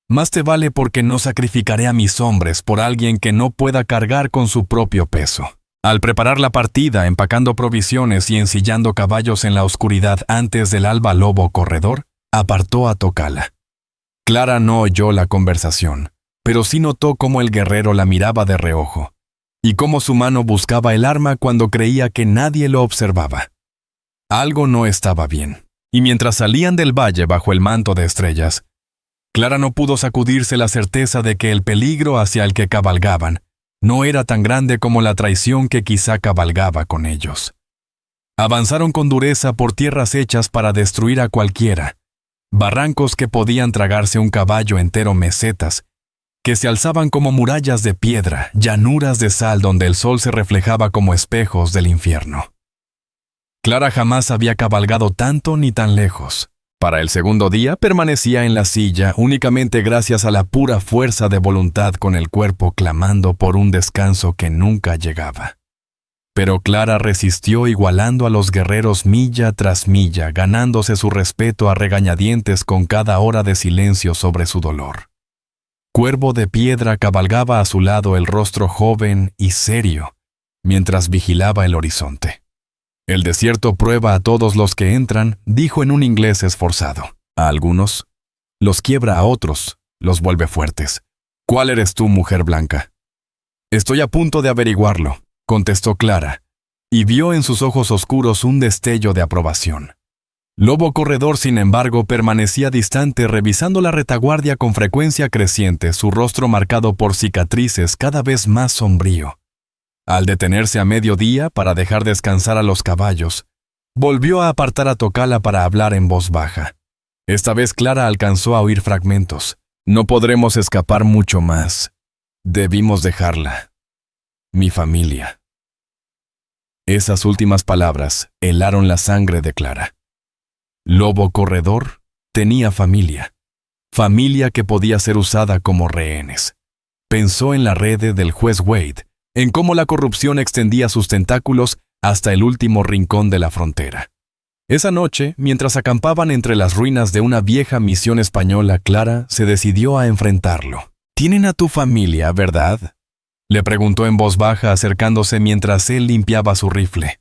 «Más te vale, porque no sacrificaré a mis hombres por alguien que no pueda cargar con su propio peso». Al preparar la partida, empacando provisiones y ensillando caballos en la oscuridad antes del alba, Lobo Corredor apartó a Tocala. Clara no oyó la conversación, pero sí notó cómo el guerrero la miraba de reojo, y cómo su mano buscaba el arma cuando creía que nadie lo observaba. Algo no estaba bien, y mientras salían del valle bajo el manto de estrellas, Clara no pudo sacudirse la certeza de que el peligro hacia el que cabalgaban no era tan grande como la traición que quizá cabalgaba con ellos. Avanzaron con dureza por tierras hechas para destruir a cualquiera, barrancos que podían tragarse un caballo entero, mesetas que se alzaban como murallas de piedra, llanuras de sal donde el sol se reflejaba como espejos del infierno. Clara jamás había cabalgado tanto ni tan lejos. Para el segundo día permanecía en la silla únicamente gracias a la pura fuerza de voluntad, con el cuerpo clamando por un descanso que nunca llegaba. Pero Clara resistió, igualando a los guerreros milla tras milla, ganándose su respeto a regañadientes con cada hora de silencio sobre su dolor. Cuervo de Piedra cabalgaba a su lado, el rostro joven y serio, mientras vigilaba el horizonte. El desierto prueba a todos los que entran, dijo en un inglés esforzado. A algunos los quiebra, a otros los vuelve fuertes. ¿Cuál eres tú, mujer blanca? Estoy a punto de averiguarlo, contestó Clara, y vio en sus ojos oscuros un destello de aprobación. Lobo Corredor, sin embargo, permanecía distante, revisando la retaguardia con frecuencia creciente, su rostro marcado por cicatrices, cada vez más sombrío. Al detenerse a mediodía para dejar descansar a los caballos, volvió a apartar a Tocala para hablar en voz baja. Esta vez Clara alcanzó a oír fragmentos. No podremos escapar mucho más. Debimos dejarla. Mi familia. Esas últimas palabras helaron la sangre de Clara. Lobo Corredor tenía familia. Familia que podía ser usada como rehenes. Pensó en la red del juez Wade, en cómo la corrupción extendía sus tentáculos hasta el último rincón de la frontera. Esa noche, mientras acampaban entre las ruinas de una vieja misión española, Clara se decidió a enfrentarlo. «¿Tienen a tu familia, verdad?», le preguntó en voz baja, acercándose mientras él limpiaba su rifle.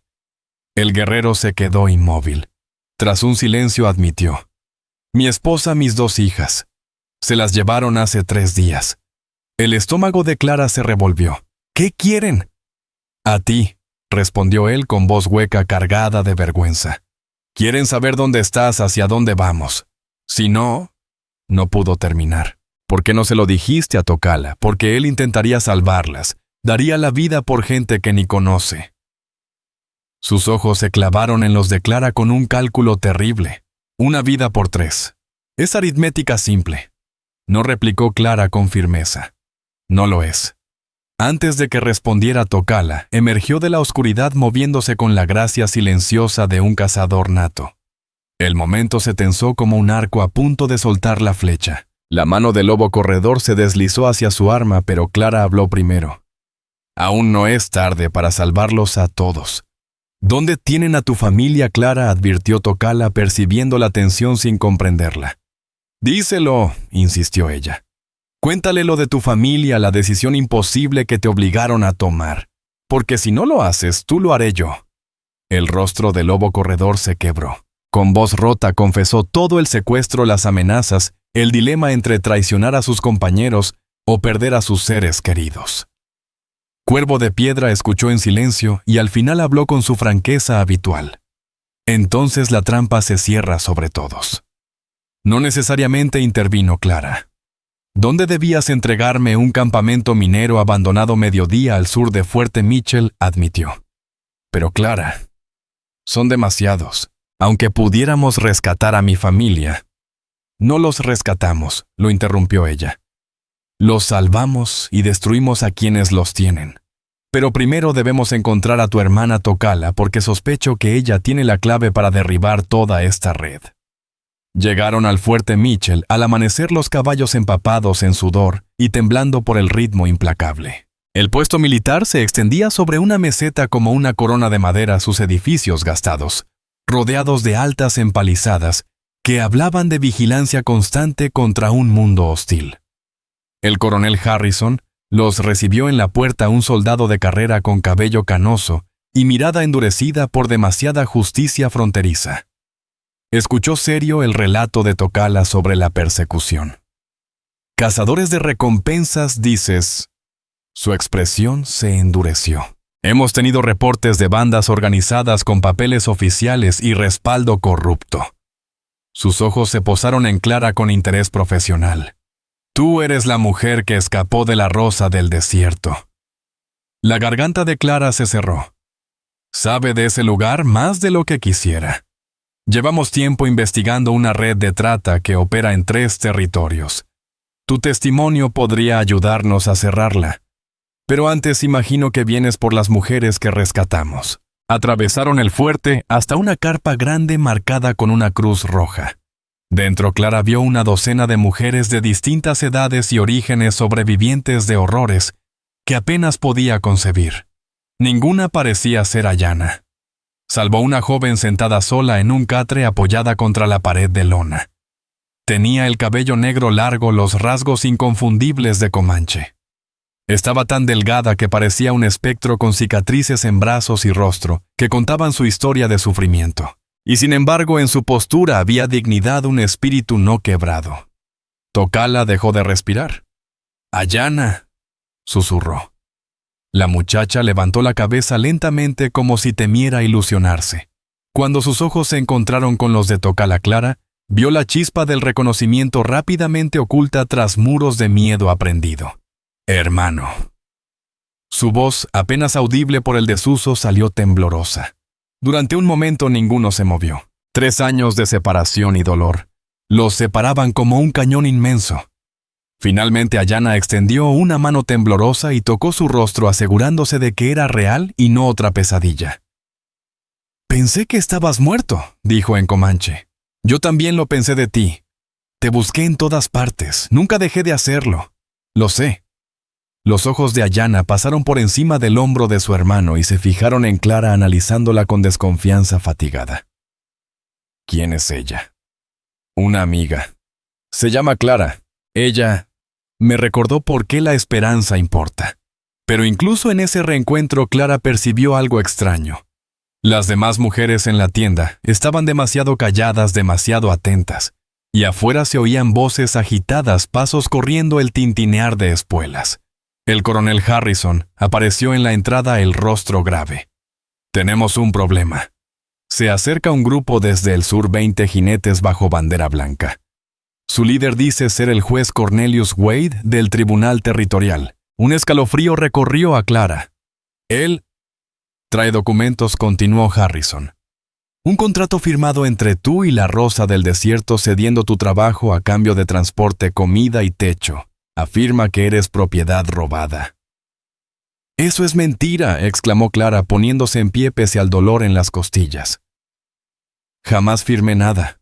El guerrero se quedó inmóvil. Tras un silencio admitió: «Mi esposa, mis 2 hijas. Se las llevaron hace 3 días». El estómago de Clara se revolvió. «¿Qué quieren?». «A ti», respondió él con voz hueca, cargada de vergüenza. «Quieren saber dónde estás, hacia dónde vamos. Si no…». No pudo terminar. «¿Por qué no se lo dijiste a Tocala? Porque él intentaría salvarlas. Daría la vida por gente que ni conoce». Sus ojos se clavaron en los de Clara con un cálculo terrible. 1 vida por 3. Es aritmética simple. No replicó Clara con firmeza. No lo es. Antes de que respondiera Tocala, emergió de la oscuridad moviéndose con la gracia silenciosa de un cazador nato. El momento se tensó como un arco a punto de soltar la flecha. La mano del Lobo Corredor se deslizó hacia su arma, pero Clara habló primero. «Aún no es tarde para salvarlos a todos». «¿Dónde tienen a tu familia, Clara?», advirtió Tocala, percibiendo la tensión sin comprenderla. «Díselo», insistió ella. «Cuéntale lo de tu familia, la decisión imposible que te obligaron a tomar. Porque si no lo haces, tú lo haré yo». El rostro del Lobo Corredor se quebró. Con voz rota confesó todo el secuestro, las amenazas, el dilema entre traicionar a sus compañeros o perder a sus seres queridos. Cuervo de Piedra escuchó en silencio y al final habló con su franqueza habitual. «Entonces la trampa se cierra sobre todos». No necesariamente, intervino Clara. «¿Dónde debías entregarme? Un campamento minero abandonado mediodía al sur de Fuerte Mitchell», admitió. «Pero Clara, son demasiados. Aunque pudiéramos rescatar a mi familia». «No los rescatamos», lo interrumpió ella. «Los salvamos y destruimos a quienes los tienen. Pero primero debemos encontrar a tu hermana Tocala, porque sospecho que ella tiene la clave para derribar toda esta red». Llegaron al Fuerte Mitchell al amanecer, los caballos empapados en sudor y temblando por el ritmo implacable. El puesto militar se extendía sobre una meseta como una corona de madera, sus edificios gastados, rodeados de altas empalizadas que hablaban de vigilancia constante contra un mundo hostil. El coronel Harrison, Los recibió en la puerta un soldado de carrera con cabello canoso y mirada endurecida por demasiada justicia fronteriza. Escuchó serio el relato de Tocala sobre la persecución. «Cazadores de recompensas, dices». Su expresión se endureció. «Hemos tenido reportes de bandas organizadas con papeles oficiales y respaldo corrupto». Sus ojos se posaron en Clara con interés profesional. «Tú eres la mujer que escapó de la rosa del desierto». La garganta de Clara se cerró. «Sabe de ese lugar más de lo que quisiera. Llevamos tiempo investigando una red de trata que opera en 3 territorios. Tu testimonio podría ayudarnos a cerrarla. Pero antes imagino que vienes por las mujeres que rescatamos». Atravesaron el fuerte hasta una carpa grande marcada con una cruz roja. Dentro Clara vio una docena de mujeres de distintas edades y orígenes sobrevivientes de horrores que apenas podía concebir. Ninguna parecía ser Ayanna, salvo una joven sentada sola en un catre apoyada contra la pared de lona. Tenía el cabello negro largo, los rasgos inconfundibles de Comanche. Estaba tan delgada que parecía un espectro con cicatrices en brazos y rostro que contaban su historia de sufrimiento. Y sin embargo en su postura había dignidad, un espíritu no quebrado. Tocala dejó de respirar. «Ayanna», susurró. La muchacha levantó la cabeza lentamente como si temiera ilusionarse. Cuando sus ojos se encontraron con los de Tocala Clara, vio la chispa del reconocimiento rápidamente oculta tras muros de miedo aprendido. «Hermano». Su voz, apenas audible por el desuso, salió temblorosa. Durante un momento ninguno se movió. 3 años de separación y dolor los separaban como un cañón inmenso. Finalmente Ayanna extendió una mano temblorosa y tocó su rostro asegurándose de que era real y no otra pesadilla. «Pensé que estabas muerto», dijo en Comanche. «Yo también lo pensé de ti. Te busqué en todas partes, nunca dejé de hacerlo. Lo sé». Los ojos de Ayanna pasaron por encima del hombro de su hermano y se fijaron en Clara analizándola con desconfianza fatigada. «¿Quién es ella?» «Una amiga. Se llama Clara. Ella me recordó por qué la esperanza importa». Pero incluso en ese reencuentro Clara percibió algo extraño. Las demás mujeres en la tienda estaban demasiado calladas, demasiado atentas, y afuera se oían voces agitadas, pasos corriendo, el tintinear de espuelas. El coronel Harrison apareció en la entrada, el rostro grave. «Tenemos un problema. Se acerca un grupo desde el sur, 20 jinetes bajo bandera blanca. Su líder dice ser el juez Cornelius Wade del Tribunal Territorial». Un escalofrío recorrió a Clara. «Él trae documentos», continuó Harrison. «Un contrato firmado entre tú y la Rosa del Desierto cediendo tu trabajo a cambio de transporte, comida y techo. Afirma que eres propiedad robada». «Eso es mentira», exclamó Clara poniéndose en pie pese al dolor en las costillas. «Jamás firmé nada».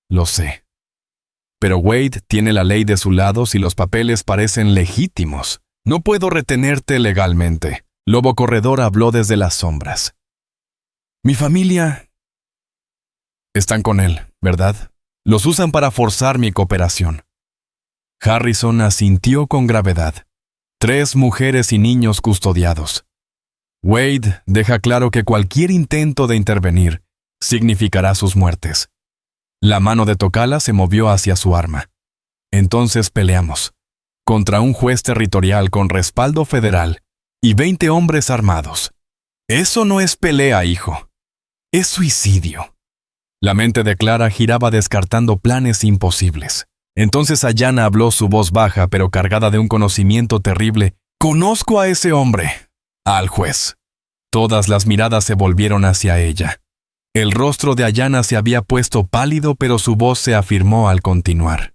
«Lo sé. Pero Wade tiene la ley de su lado si los papeles parecen legítimos. No puedo retenerte legalmente». Lobo Corredor habló desde las sombras. «Mi familia...» «Están con él, ¿verdad? Los usan para forzar mi cooperación». Harrison asintió con gravedad. 3 mujeres y niños custodiados. Wade deja claro que cualquier intento de intervenir significará sus muertes. La mano de Tocala se movió hacia su arma. «Entonces peleamos. Contra un juez territorial con respaldo federal y 20 hombres armados. Eso no es pelea, hijo. Es suicidio». La mente de Clara giraba descartando planes imposibles. Entonces Ayanna habló, su voz baja pero cargada de un conocimiento terrible. «Conozco a ese hombre». «Al juez». Todas las miradas se volvieron hacia ella. El rostro de Ayanna se había puesto pálido, pero su voz se afirmó al continuar.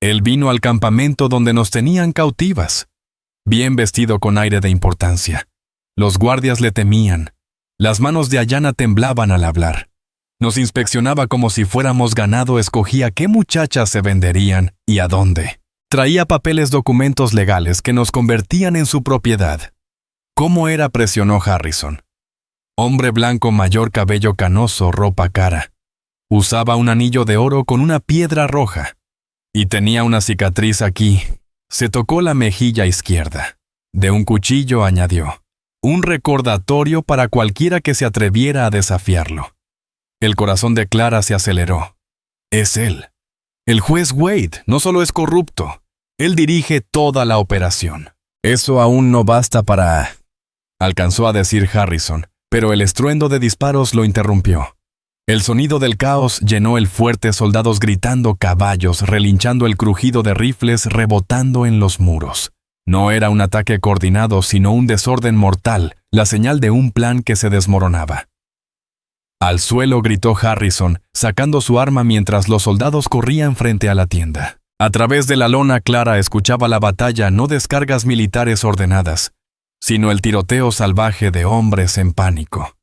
«Él vino al campamento donde nos tenían cautivas. Bien vestido, con aire de importancia. Los guardias le temían. Las manos de Ayanna temblaban al hablar. Nos inspeccionaba como si fuéramos ganado, escogía qué muchachas se venderían y a dónde. Traía papeles, documentos legales que nos convertían en su propiedad». «¿Cómo era?», presionó Harrison. «Hombre blanco, mayor, cabello canoso, ropa cara. Usaba un anillo de oro con una piedra roja. Y tenía una cicatriz aquí. Se tocó la mejilla izquierda. De un cuchillo añadió: un recordatorio para cualquiera que se atreviera a desafiarlo. El corazón de Clara se aceleró. Es él. El juez Wade no solo es corrupto, él dirige toda la operación. Eso aún no basta para... alcanzó a decir Harrison, pero el estruendo de disparos lo interrumpió. El sonido del caos llenó el fuerte, soldados gritando, caballos relinchando, el crujido de rifles rebotando en los muros. No era un ataque coordinado, sino un desorden mortal, la señal de un plan que se desmoronaba. Al suelo, gritó Harrison, sacando su arma mientras los soldados corrían frente a la tienda. A través de la lona, Clara escuchaba la batalla, no descargas militares ordenadas, sino el tiroteo salvaje de hombres en pánico.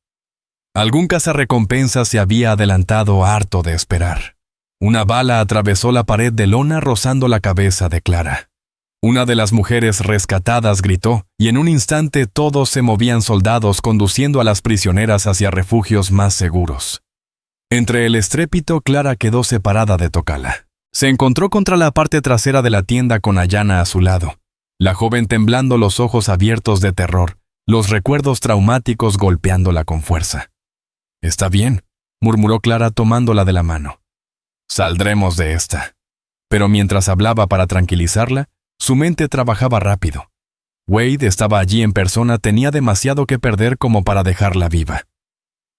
Algún cazarrecompensas se había adelantado, harto de esperar. Una bala atravesó la pared de lona rozando la cabeza de Clara. Una de las mujeres rescatadas gritó, y en un instante todos se movían, soldados conduciendo a las prisioneras hacia refugios más seguros. Entre el estrépito, Clara quedó separada de Tocala. Se encontró contra la parte trasera de la tienda con Ayanna a su lado. La joven temblando, los ojos abiertos de terror, los recuerdos traumáticos golpeándola con fuerza. «Está bien», murmuró Clara tomándola de la mano. «Saldremos de esta». Pero mientras hablaba para tranquilizarla, su mente trabajaba rápido. Wade estaba allí en persona, tenía demasiado que perder como para dejarla viva.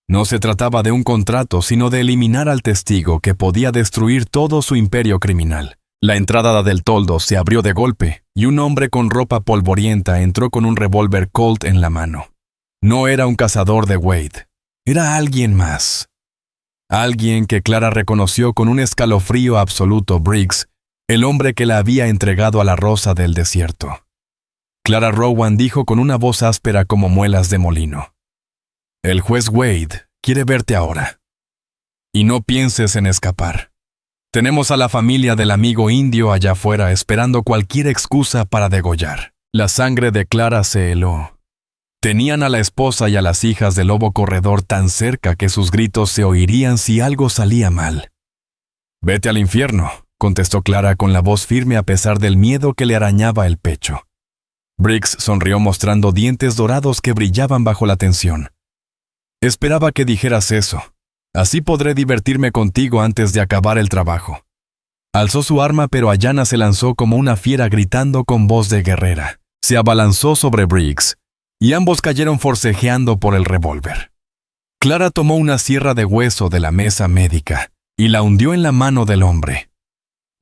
No se trataba de un contrato, sino de eliminar al testigo que podía destruir todo su imperio criminal. La entrada del toldo se abrió de golpe, y un hombre con ropa polvorienta entró con un revólver Colt en la mano. No era un cazador de Wade, era alguien más. Alguien que Clara reconoció con un escalofrío absoluto: Briggs, el hombre que la había entregado a la Rosa del Desierto. Clara Rowan dijo con una voz áspera como muelas de molino: «El juez Wade quiere verte ahora. Y no pienses en escapar. Tenemos a la familia del amigo indio allá afuera esperando cualquier excusa para degollar». La sangre de Clara se heló. Tenían a la esposa y a las hijas del lobo corredor tan cerca que sus gritos se oirían si algo salía mal. «Vete al infierno», contestó Clara con la voz firme a pesar del miedo que le arañaba el pecho. Briggs sonrió mostrando dientes dorados que brillaban bajo la tensión. «Esperaba que dijeras eso. Así podré divertirme contigo antes de acabar el trabajo». Alzó su arma, pero Ayanna se lanzó como una fiera gritando con voz de guerrera. Se abalanzó sobre Briggs, y ambos cayeron forcejeando por el revólver. Clara tomó una sierra de hueso de la mesa médica y la hundió en la mano del hombre.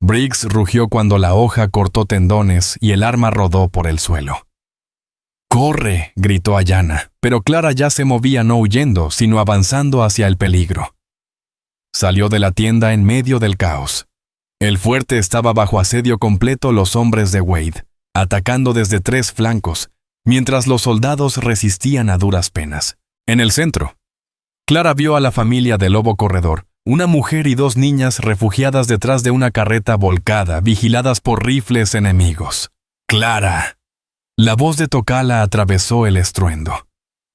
Briggs rugió cuando la hoja cortó tendones y el arma rodó por el suelo. «¡Corre!», gritó Ayanna, pero Clara ya se movía, no huyendo, sino avanzando hacia el peligro. Salió de la tienda en medio del caos. El fuerte estaba bajo asedio completo, los hombres de Wade, atacando desde 3 flancos, mientras los soldados resistían a duras penas. En el centro, Clara vio a la familia del lobo corredor, una mujer y 2 niñas refugiadas detrás de una carreta volcada, vigiladas por rifles enemigos. «¡Clara!». La voz de Tocala atravesó el estruendo.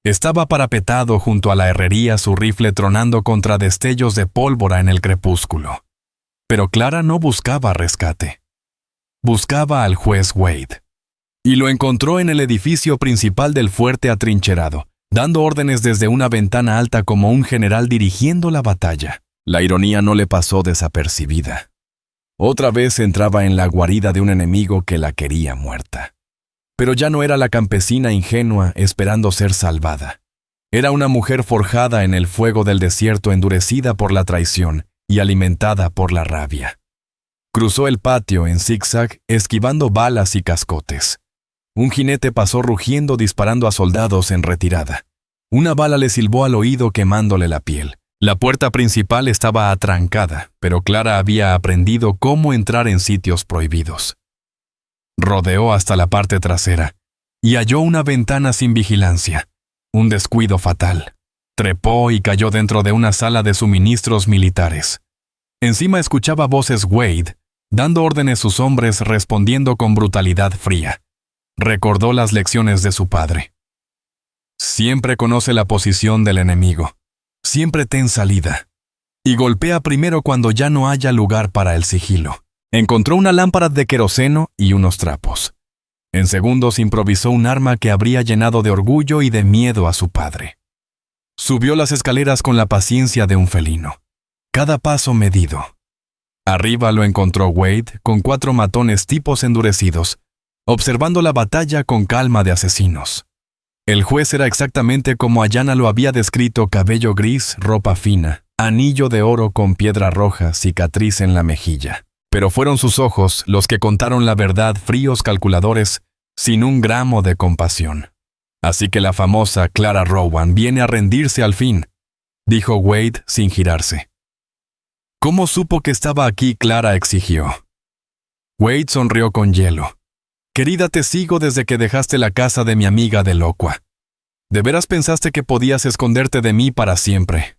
Estaba parapetado junto a la herrería, su rifle tronando contra destellos de pólvora en el crepúsculo. Pero Clara no buscaba rescate. Buscaba al juez Wade. Y lo encontró en el edificio principal del fuerte, atrincherado, dando órdenes desde una ventana alta como un general dirigiendo la batalla. La ironía no le pasó desapercibida. Otra vez entraba en la guarida de un enemigo que la quería muerta. Pero ya no era la campesina ingenua esperando ser salvada. Era una mujer forjada en el fuego del desierto, endurecida por la traición y alimentada por la rabia. Cruzó el patio en zigzag, esquivando balas y cascotes. Un jinete pasó rugiendo, disparando a soldados en retirada. Una bala le silbó al oído, quemándole la piel. La puerta principal estaba atrancada, pero Clara había aprendido cómo entrar en sitios prohibidos. Rodeó hasta la parte trasera y halló una ventana sin vigilancia. Un descuido fatal. Trepó y cayó dentro de una sala de suministros militares. Encima escuchaba voces Wade, dando órdenes, sus hombres respondiendo con brutalidad fría. Recordó las lecciones de su padre. Siempre conoce la posición del enemigo. Siempre ten salida. Y golpea primero cuando ya no haya lugar para el sigilo. Encontró una lámpara de queroseno y unos trapos. En segundos improvisó un arma que habría llenado de orgullo y de miedo a su padre. Subió las escaleras con la paciencia de un felino, cada paso medido. Arriba lo encontró Wade con 4 matones tipos endurecidos, observando la batalla con calma de asesinos. El juez era exactamente como Ayanna lo había descrito: cabello gris, ropa fina, anillo de oro con piedra roja, cicatriz en la mejilla. Pero fueron sus ojos los que contaron la verdad, fríos, calculadores, sin un gramo de compasión. Así que la famosa Clara Rowan viene a rendirse al fin, dijo Wade sin girarse. ¿Cómo supo que estaba aquí? Clara exigió. Wade sonrió con hielo. Querida, te sigo desde que dejaste la casa de mi amiga Delocua. ¿De veras pensaste que podías esconderte de mí para siempre?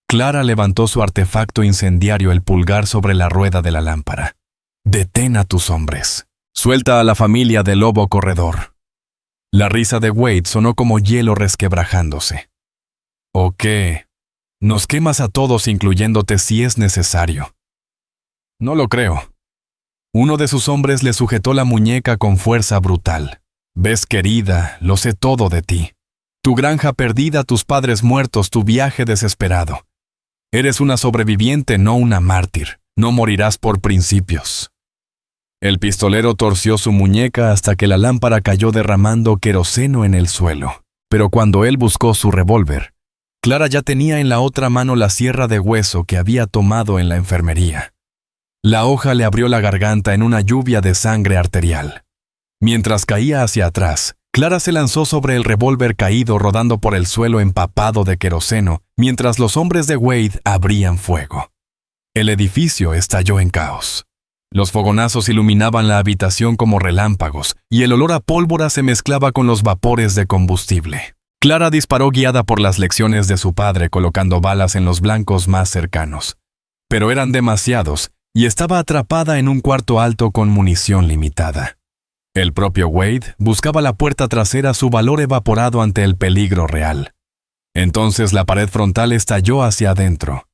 Clara levantó su artefacto incendiario, el pulgar sobre la rueda de la lámpara. Detén a tus hombres. Suelta a la familia del lobo corredor. La risa de Wade sonó como hielo resquebrajándose. ¿O qué? Nos quemas a todos, incluyéndote, si es necesario. No lo creo. Uno de sus hombres le sujetó la muñeca con fuerza brutal. Ves, querida, lo sé todo de ti. Tu granja perdida, tus padres muertos, tu viaje desesperado. Eres una sobreviviente, no una mártir. No morirás por principios. El pistolero torció su muñeca hasta que la lámpara cayó derramando queroseno en el suelo. Pero cuando él buscó su revólver, Clara ya tenía en la otra mano la sierra de hueso que había tomado en la enfermería. La hoja le abrió la garganta en una lluvia de sangre arterial. Mientras caía hacia atrás, Clara se lanzó sobre el revólver caído, rodando por el suelo empapado de queroseno, mientras los hombres de Wade abrían fuego. El edificio estalló en caos. Los fogonazos iluminaban la habitación como relámpagos, y el olor a pólvora se mezclaba con los vapores de combustible. Clara disparó guiada por las lecciones de su padre, colocando balas en los blancos más cercanos. Pero eran demasiados, y estaba atrapada en un cuarto alto con munición limitada. El propio Wade buscaba la puerta trasera, su valor evaporado ante el peligro real. Entonces la pared frontal estalló hacia adentro.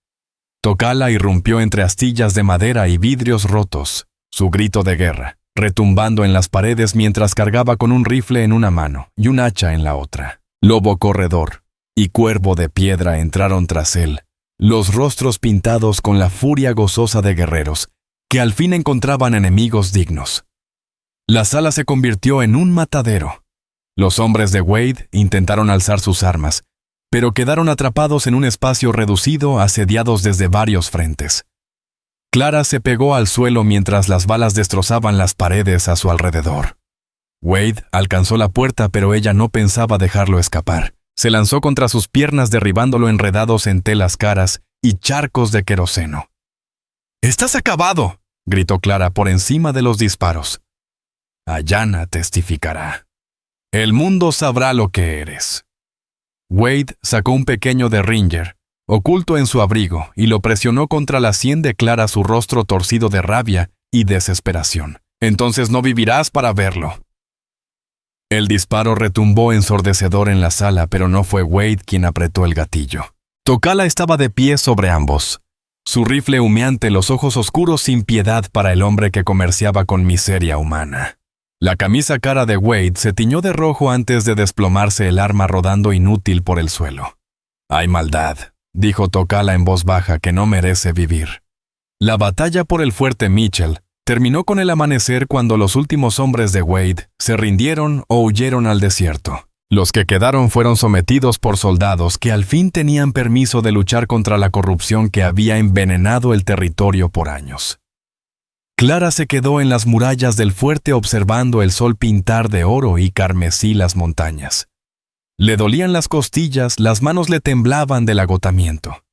Tocala irrumpió entre astillas de madera y vidrios rotos, su grito de guerra, retumbando en las paredes mientras cargaba con un rifle en una mano y un hacha en la otra. Lobo corredor y cuervo de piedra entraron tras él, los rostros pintados con la furia gozosa de guerreros, que al fin encontraban enemigos dignos. La sala se convirtió en un matadero. Los hombres de Wade intentaron alzar sus armas, pero quedaron atrapados en un espacio reducido, asediados desde varios frentes. Clara se pegó al suelo mientras las balas destrozaban las paredes a su alrededor. Wade alcanzó la puerta, pero ella no pensaba dejarlo escapar. Se lanzó contra sus piernas, derribándolo enredados en telas caras y charcos de queroseno. «¡Estás acabado!», gritó Clara por encima de los disparos. Ayanna testificará. El mundo sabrá lo que eres. Wade sacó un pequeño derringer, oculto en su abrigo, y lo presionó contra la sien de Clara, su rostro torcido de rabia y desesperación. «Entonces no vivirás para verlo». El disparo retumbó ensordecedor en la sala, pero no fue Wade quien apretó el gatillo. Tocala estaba de pie sobre ambos. Su rifle humeante, los ojos oscuros sin piedad para el hombre que comerciaba con miseria humana. La camisa cara de Wade se tiñó de rojo antes de desplomarse, el arma rodando inútil por el suelo. «Hay maldad», dijo Tocala en voz baja, «que no merece vivir». La batalla por el fuerte Mitchell terminó con el amanecer, cuando los últimos hombres de Wade se rindieron o huyeron al desierto. Los que quedaron fueron sometidos por soldados que al fin tenían permiso de luchar contra la corrupción que había envenenado el territorio por años. Clara se quedó en las murallas del fuerte observando el sol pintar de oro y carmesí las montañas. Le dolían las costillas, las manos le temblaban del agotamiento.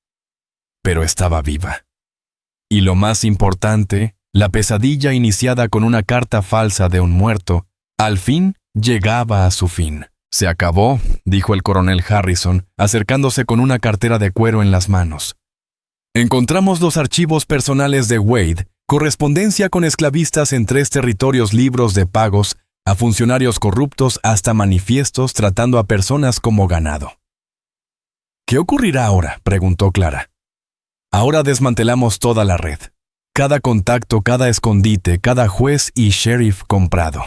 Pero estaba viva. Y lo más importante, la pesadilla iniciada con una carta falsa de un muerto, al fin llegaba a su fin. «Se acabó», dijo el coronel Harrison, acercándose con una cartera de cuero en las manos. «Encontramos los archivos personales de Wade, correspondencia con esclavistas en 3 territorios, libros de pagos a funcionarios corruptos, hasta manifiestos tratando a personas como ganado». «¿Qué ocurrirá ahora?», preguntó Clara. «Ahora desmantelamos toda la red. cada contacto, cada escondite, cada juez y sheriff comprado.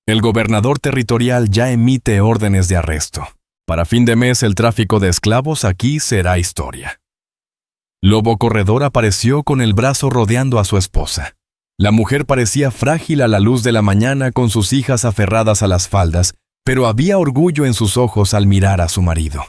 El gobernador territorial ya emite órdenes de arresto. Para fin de mes, el tráfico de esclavos aquí será historia. Lobo Corredor apareció con el brazo rodeando a su esposa. La mujer parecía frágil a la luz de la mañana con sus hijas aferradas a las faldas, pero había orgullo en sus ojos al mirar a su marido.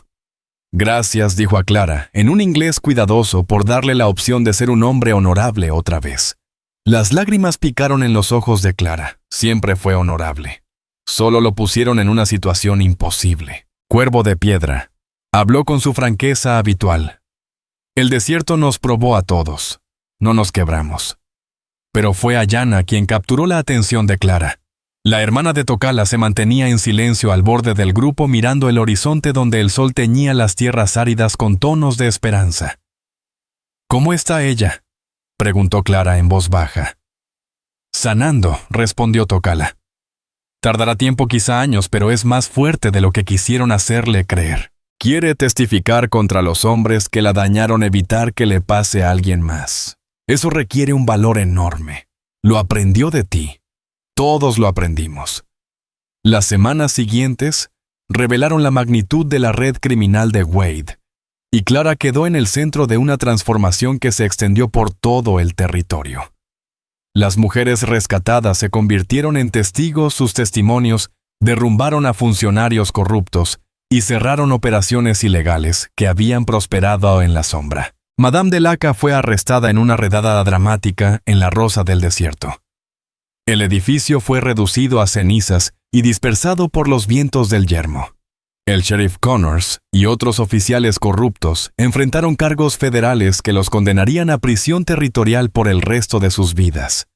Gracias, dijo a Clara, en un inglés cuidadoso por darle la opción de ser un hombre honorable otra vez. Las lágrimas picaron en los ojos de Clara. Siempre fue honorable. Solo lo pusieron en una situación imposible. Cuervo de piedra. Habló con su franqueza habitual. El desierto nos probó a todos. No nos quebramos. Pero fue Ayana quien capturó la atención de Clara. La hermana de Tocala se mantenía en silencio al borde del grupo mirando el horizonte donde el sol teñía las tierras áridas con tonos de esperanza. ¿Cómo está ella?, preguntó Clara en voz baja. Sanando, respondió Tocala. Tardará tiempo, quizá años, pero es más fuerte de lo que quisieron hacerle creer. Quiere testificar contra los hombres que la dañaron, evitar que le pase a alguien más. Eso requiere un valor enorme. Lo aprendió de ti. Todos lo aprendimos. Las semanas siguientes revelaron la magnitud de la red criminal de Wade, y Clara quedó en el centro de una transformación que se extendió por todo el territorio. Las mujeres rescatadas se convirtieron en testigos, sus testimonios derrumbaron a funcionarios corruptos y cerraron operaciones ilegales que habían prosperado en la sombra. Madame de Laca fue arrestada en una redada dramática en la Rosa del Desierto. El edificio fue reducido a cenizas y dispersado por los vientos del yermo. El sheriff Connors y otros oficiales corruptos enfrentaron cargos federales que los condenarían a prisión territorial por el resto de sus vidas.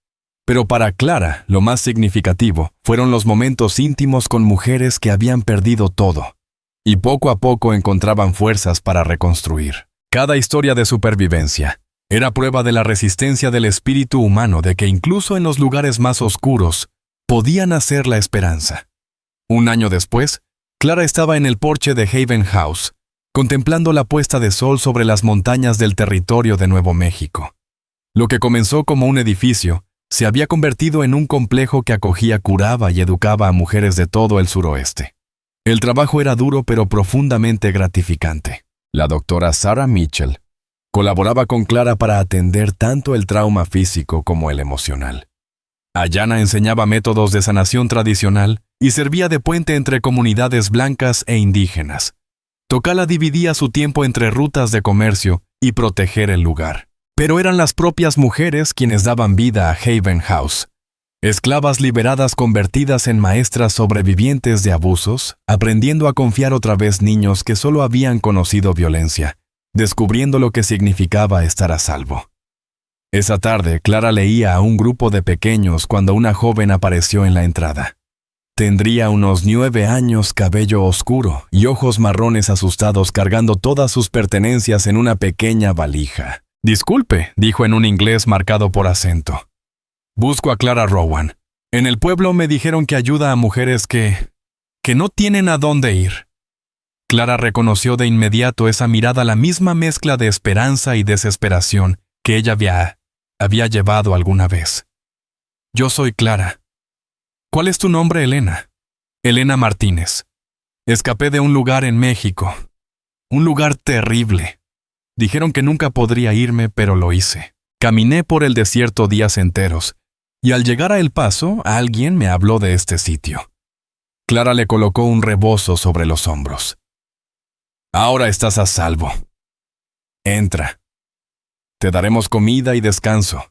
Pero para Clara, lo más significativo fueron los momentos íntimos con mujeres que habían perdido todo, y poco a poco encontraban fuerzas para reconstruir. Cada historia de supervivencia era prueba de la resistencia del espíritu humano, de que incluso en los lugares más oscuros podía nacer la esperanza. Un año después, Clara estaba en el porche de Haven House, contemplando la puesta de sol sobre las montañas del territorio de Nuevo México. Lo que comenzó como un edificio se había convertido en un complejo que acogía, curaba y educaba a mujeres de todo el suroeste. El trabajo era duro pero profundamente gratificante. La doctora Sarah Mitchell colaboraba con Clara para atender tanto el trauma físico como el emocional. Ayana enseñaba métodos de sanación tradicional y servía de puente entre comunidades blancas e indígenas. Tocala dividía su tiempo entre rutas de comercio y proteger el lugar. Pero eran las propias mujeres quienes daban vida a Haven House. Esclavas liberadas convertidas en maestras sobrevivientes de abusos, aprendiendo a confiar otra vez niños que solo habían conocido violencia, descubriendo lo que significaba estar a salvo. Esa tarde, Clara leía a un grupo de pequeños cuando una joven apareció en la entrada. Tendría unos 9 años, cabello oscuro y ojos marrones asustados, cargando todas sus pertenencias en una pequeña valija. «Disculpe», dijo en un inglés marcado por acento. «Busco a Clara Rowan. En el pueblo me dijeron que ayuda a mujeres que no tienen a dónde ir». Clara reconoció de inmediato esa mirada, la misma mezcla de esperanza y desesperación que ella había llevado alguna vez. «Yo soy Clara». «¿Cuál es tu nombre, Elena?» «Elena Martínez. Escapé de un lugar en México. Un lugar terrible. Dijeron que nunca podría irme, pero lo hice. Caminé por el desierto días enteros, y al llegar a El Paso, alguien me habló de este sitio». Clara le colocó un rebozo sobre los hombros. «Ahora estás a salvo. Entra. Te daremos comida y descanso.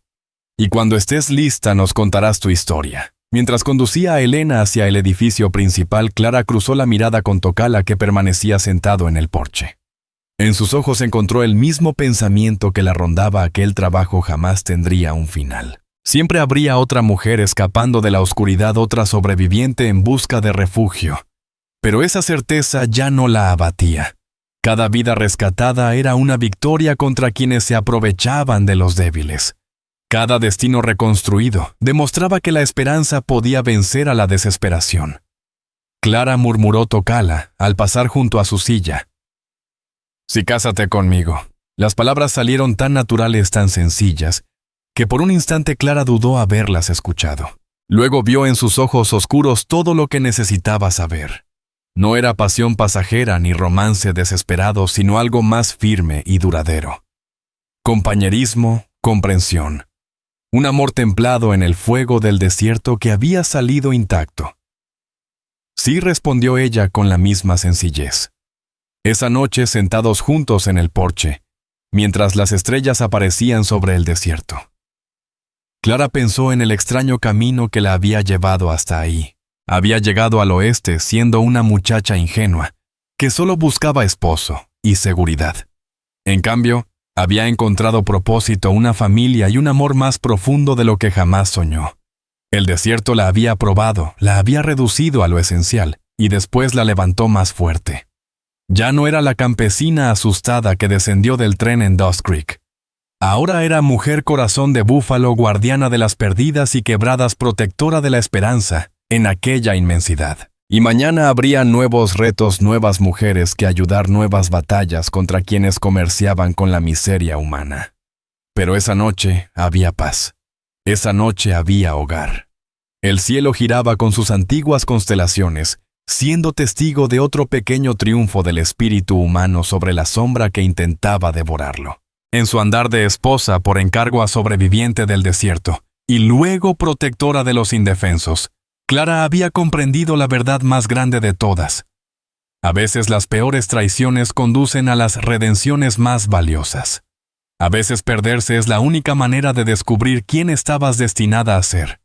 Y cuando estés lista nos contarás tu historia». Mientras conducía a Elena hacia el edificio principal, Clara cruzó la mirada con Tocala, que permanecía sentado en el porche. En sus ojos encontró el mismo pensamiento que la rondaba: aquel trabajo jamás tendría un final. Siempre habría otra mujer escapando de la oscuridad, otra sobreviviente en busca de refugio. Pero esa certeza ya no la abatía. Cada vida rescatada era una victoria contra quienes se aprovechaban de los débiles. Cada destino reconstruido demostraba que la esperanza podía vencer a la desesperación. Clara, murmuró Tocala al pasar junto a su silla. «Sí, cásate conmigo». Las palabras salieron tan naturales, tan sencillas, que por un instante Clara dudó haberlas escuchado. Luego vio en sus ojos oscuros todo lo que necesitaba saber. No era pasión pasajera ni romance desesperado, sino algo más firme y duradero. Compañerismo, comprensión. Un amor templado en el fuego del desierto que había salido intacto. Sí, respondió ella con la misma sencillez. Esa noche, sentados juntos en el porche, mientras las estrellas aparecían sobre el desierto. Clara pensó en el extraño camino que la había llevado hasta ahí. Había llegado al oeste siendo una muchacha ingenua, que solo buscaba esposo y seguridad. En cambio, había encontrado propósito, una familia y un amor más profundo de lo que jamás soñó. El desierto la había probado, la había reducido a lo esencial, y después la levantó más fuerte. Ya no era la campesina asustada que descendió del tren en Dust Creek. Ahora era mujer corazón de búfalo, guardiana de las perdidas y quebradas, protectora de la esperanza en aquella inmensidad. Y mañana habría nuevos retos, nuevas mujeres que ayudar, nuevas batallas contra quienes comerciaban con la miseria humana. Pero esa noche había paz. Esa noche había hogar. El cielo giraba con sus antiguas constelaciones, siendo testigo de otro pequeño triunfo del espíritu humano sobre la sombra que intentaba devorarlo. En su andar de esposa por encargo a sobreviviente del desierto, y luego protectora de los indefensos, Clara había comprendido la verdad más grande de todas. A veces las peores traiciones conducen a las redenciones más valiosas. A veces perderse es la única manera de descubrir quién estabas destinada a ser.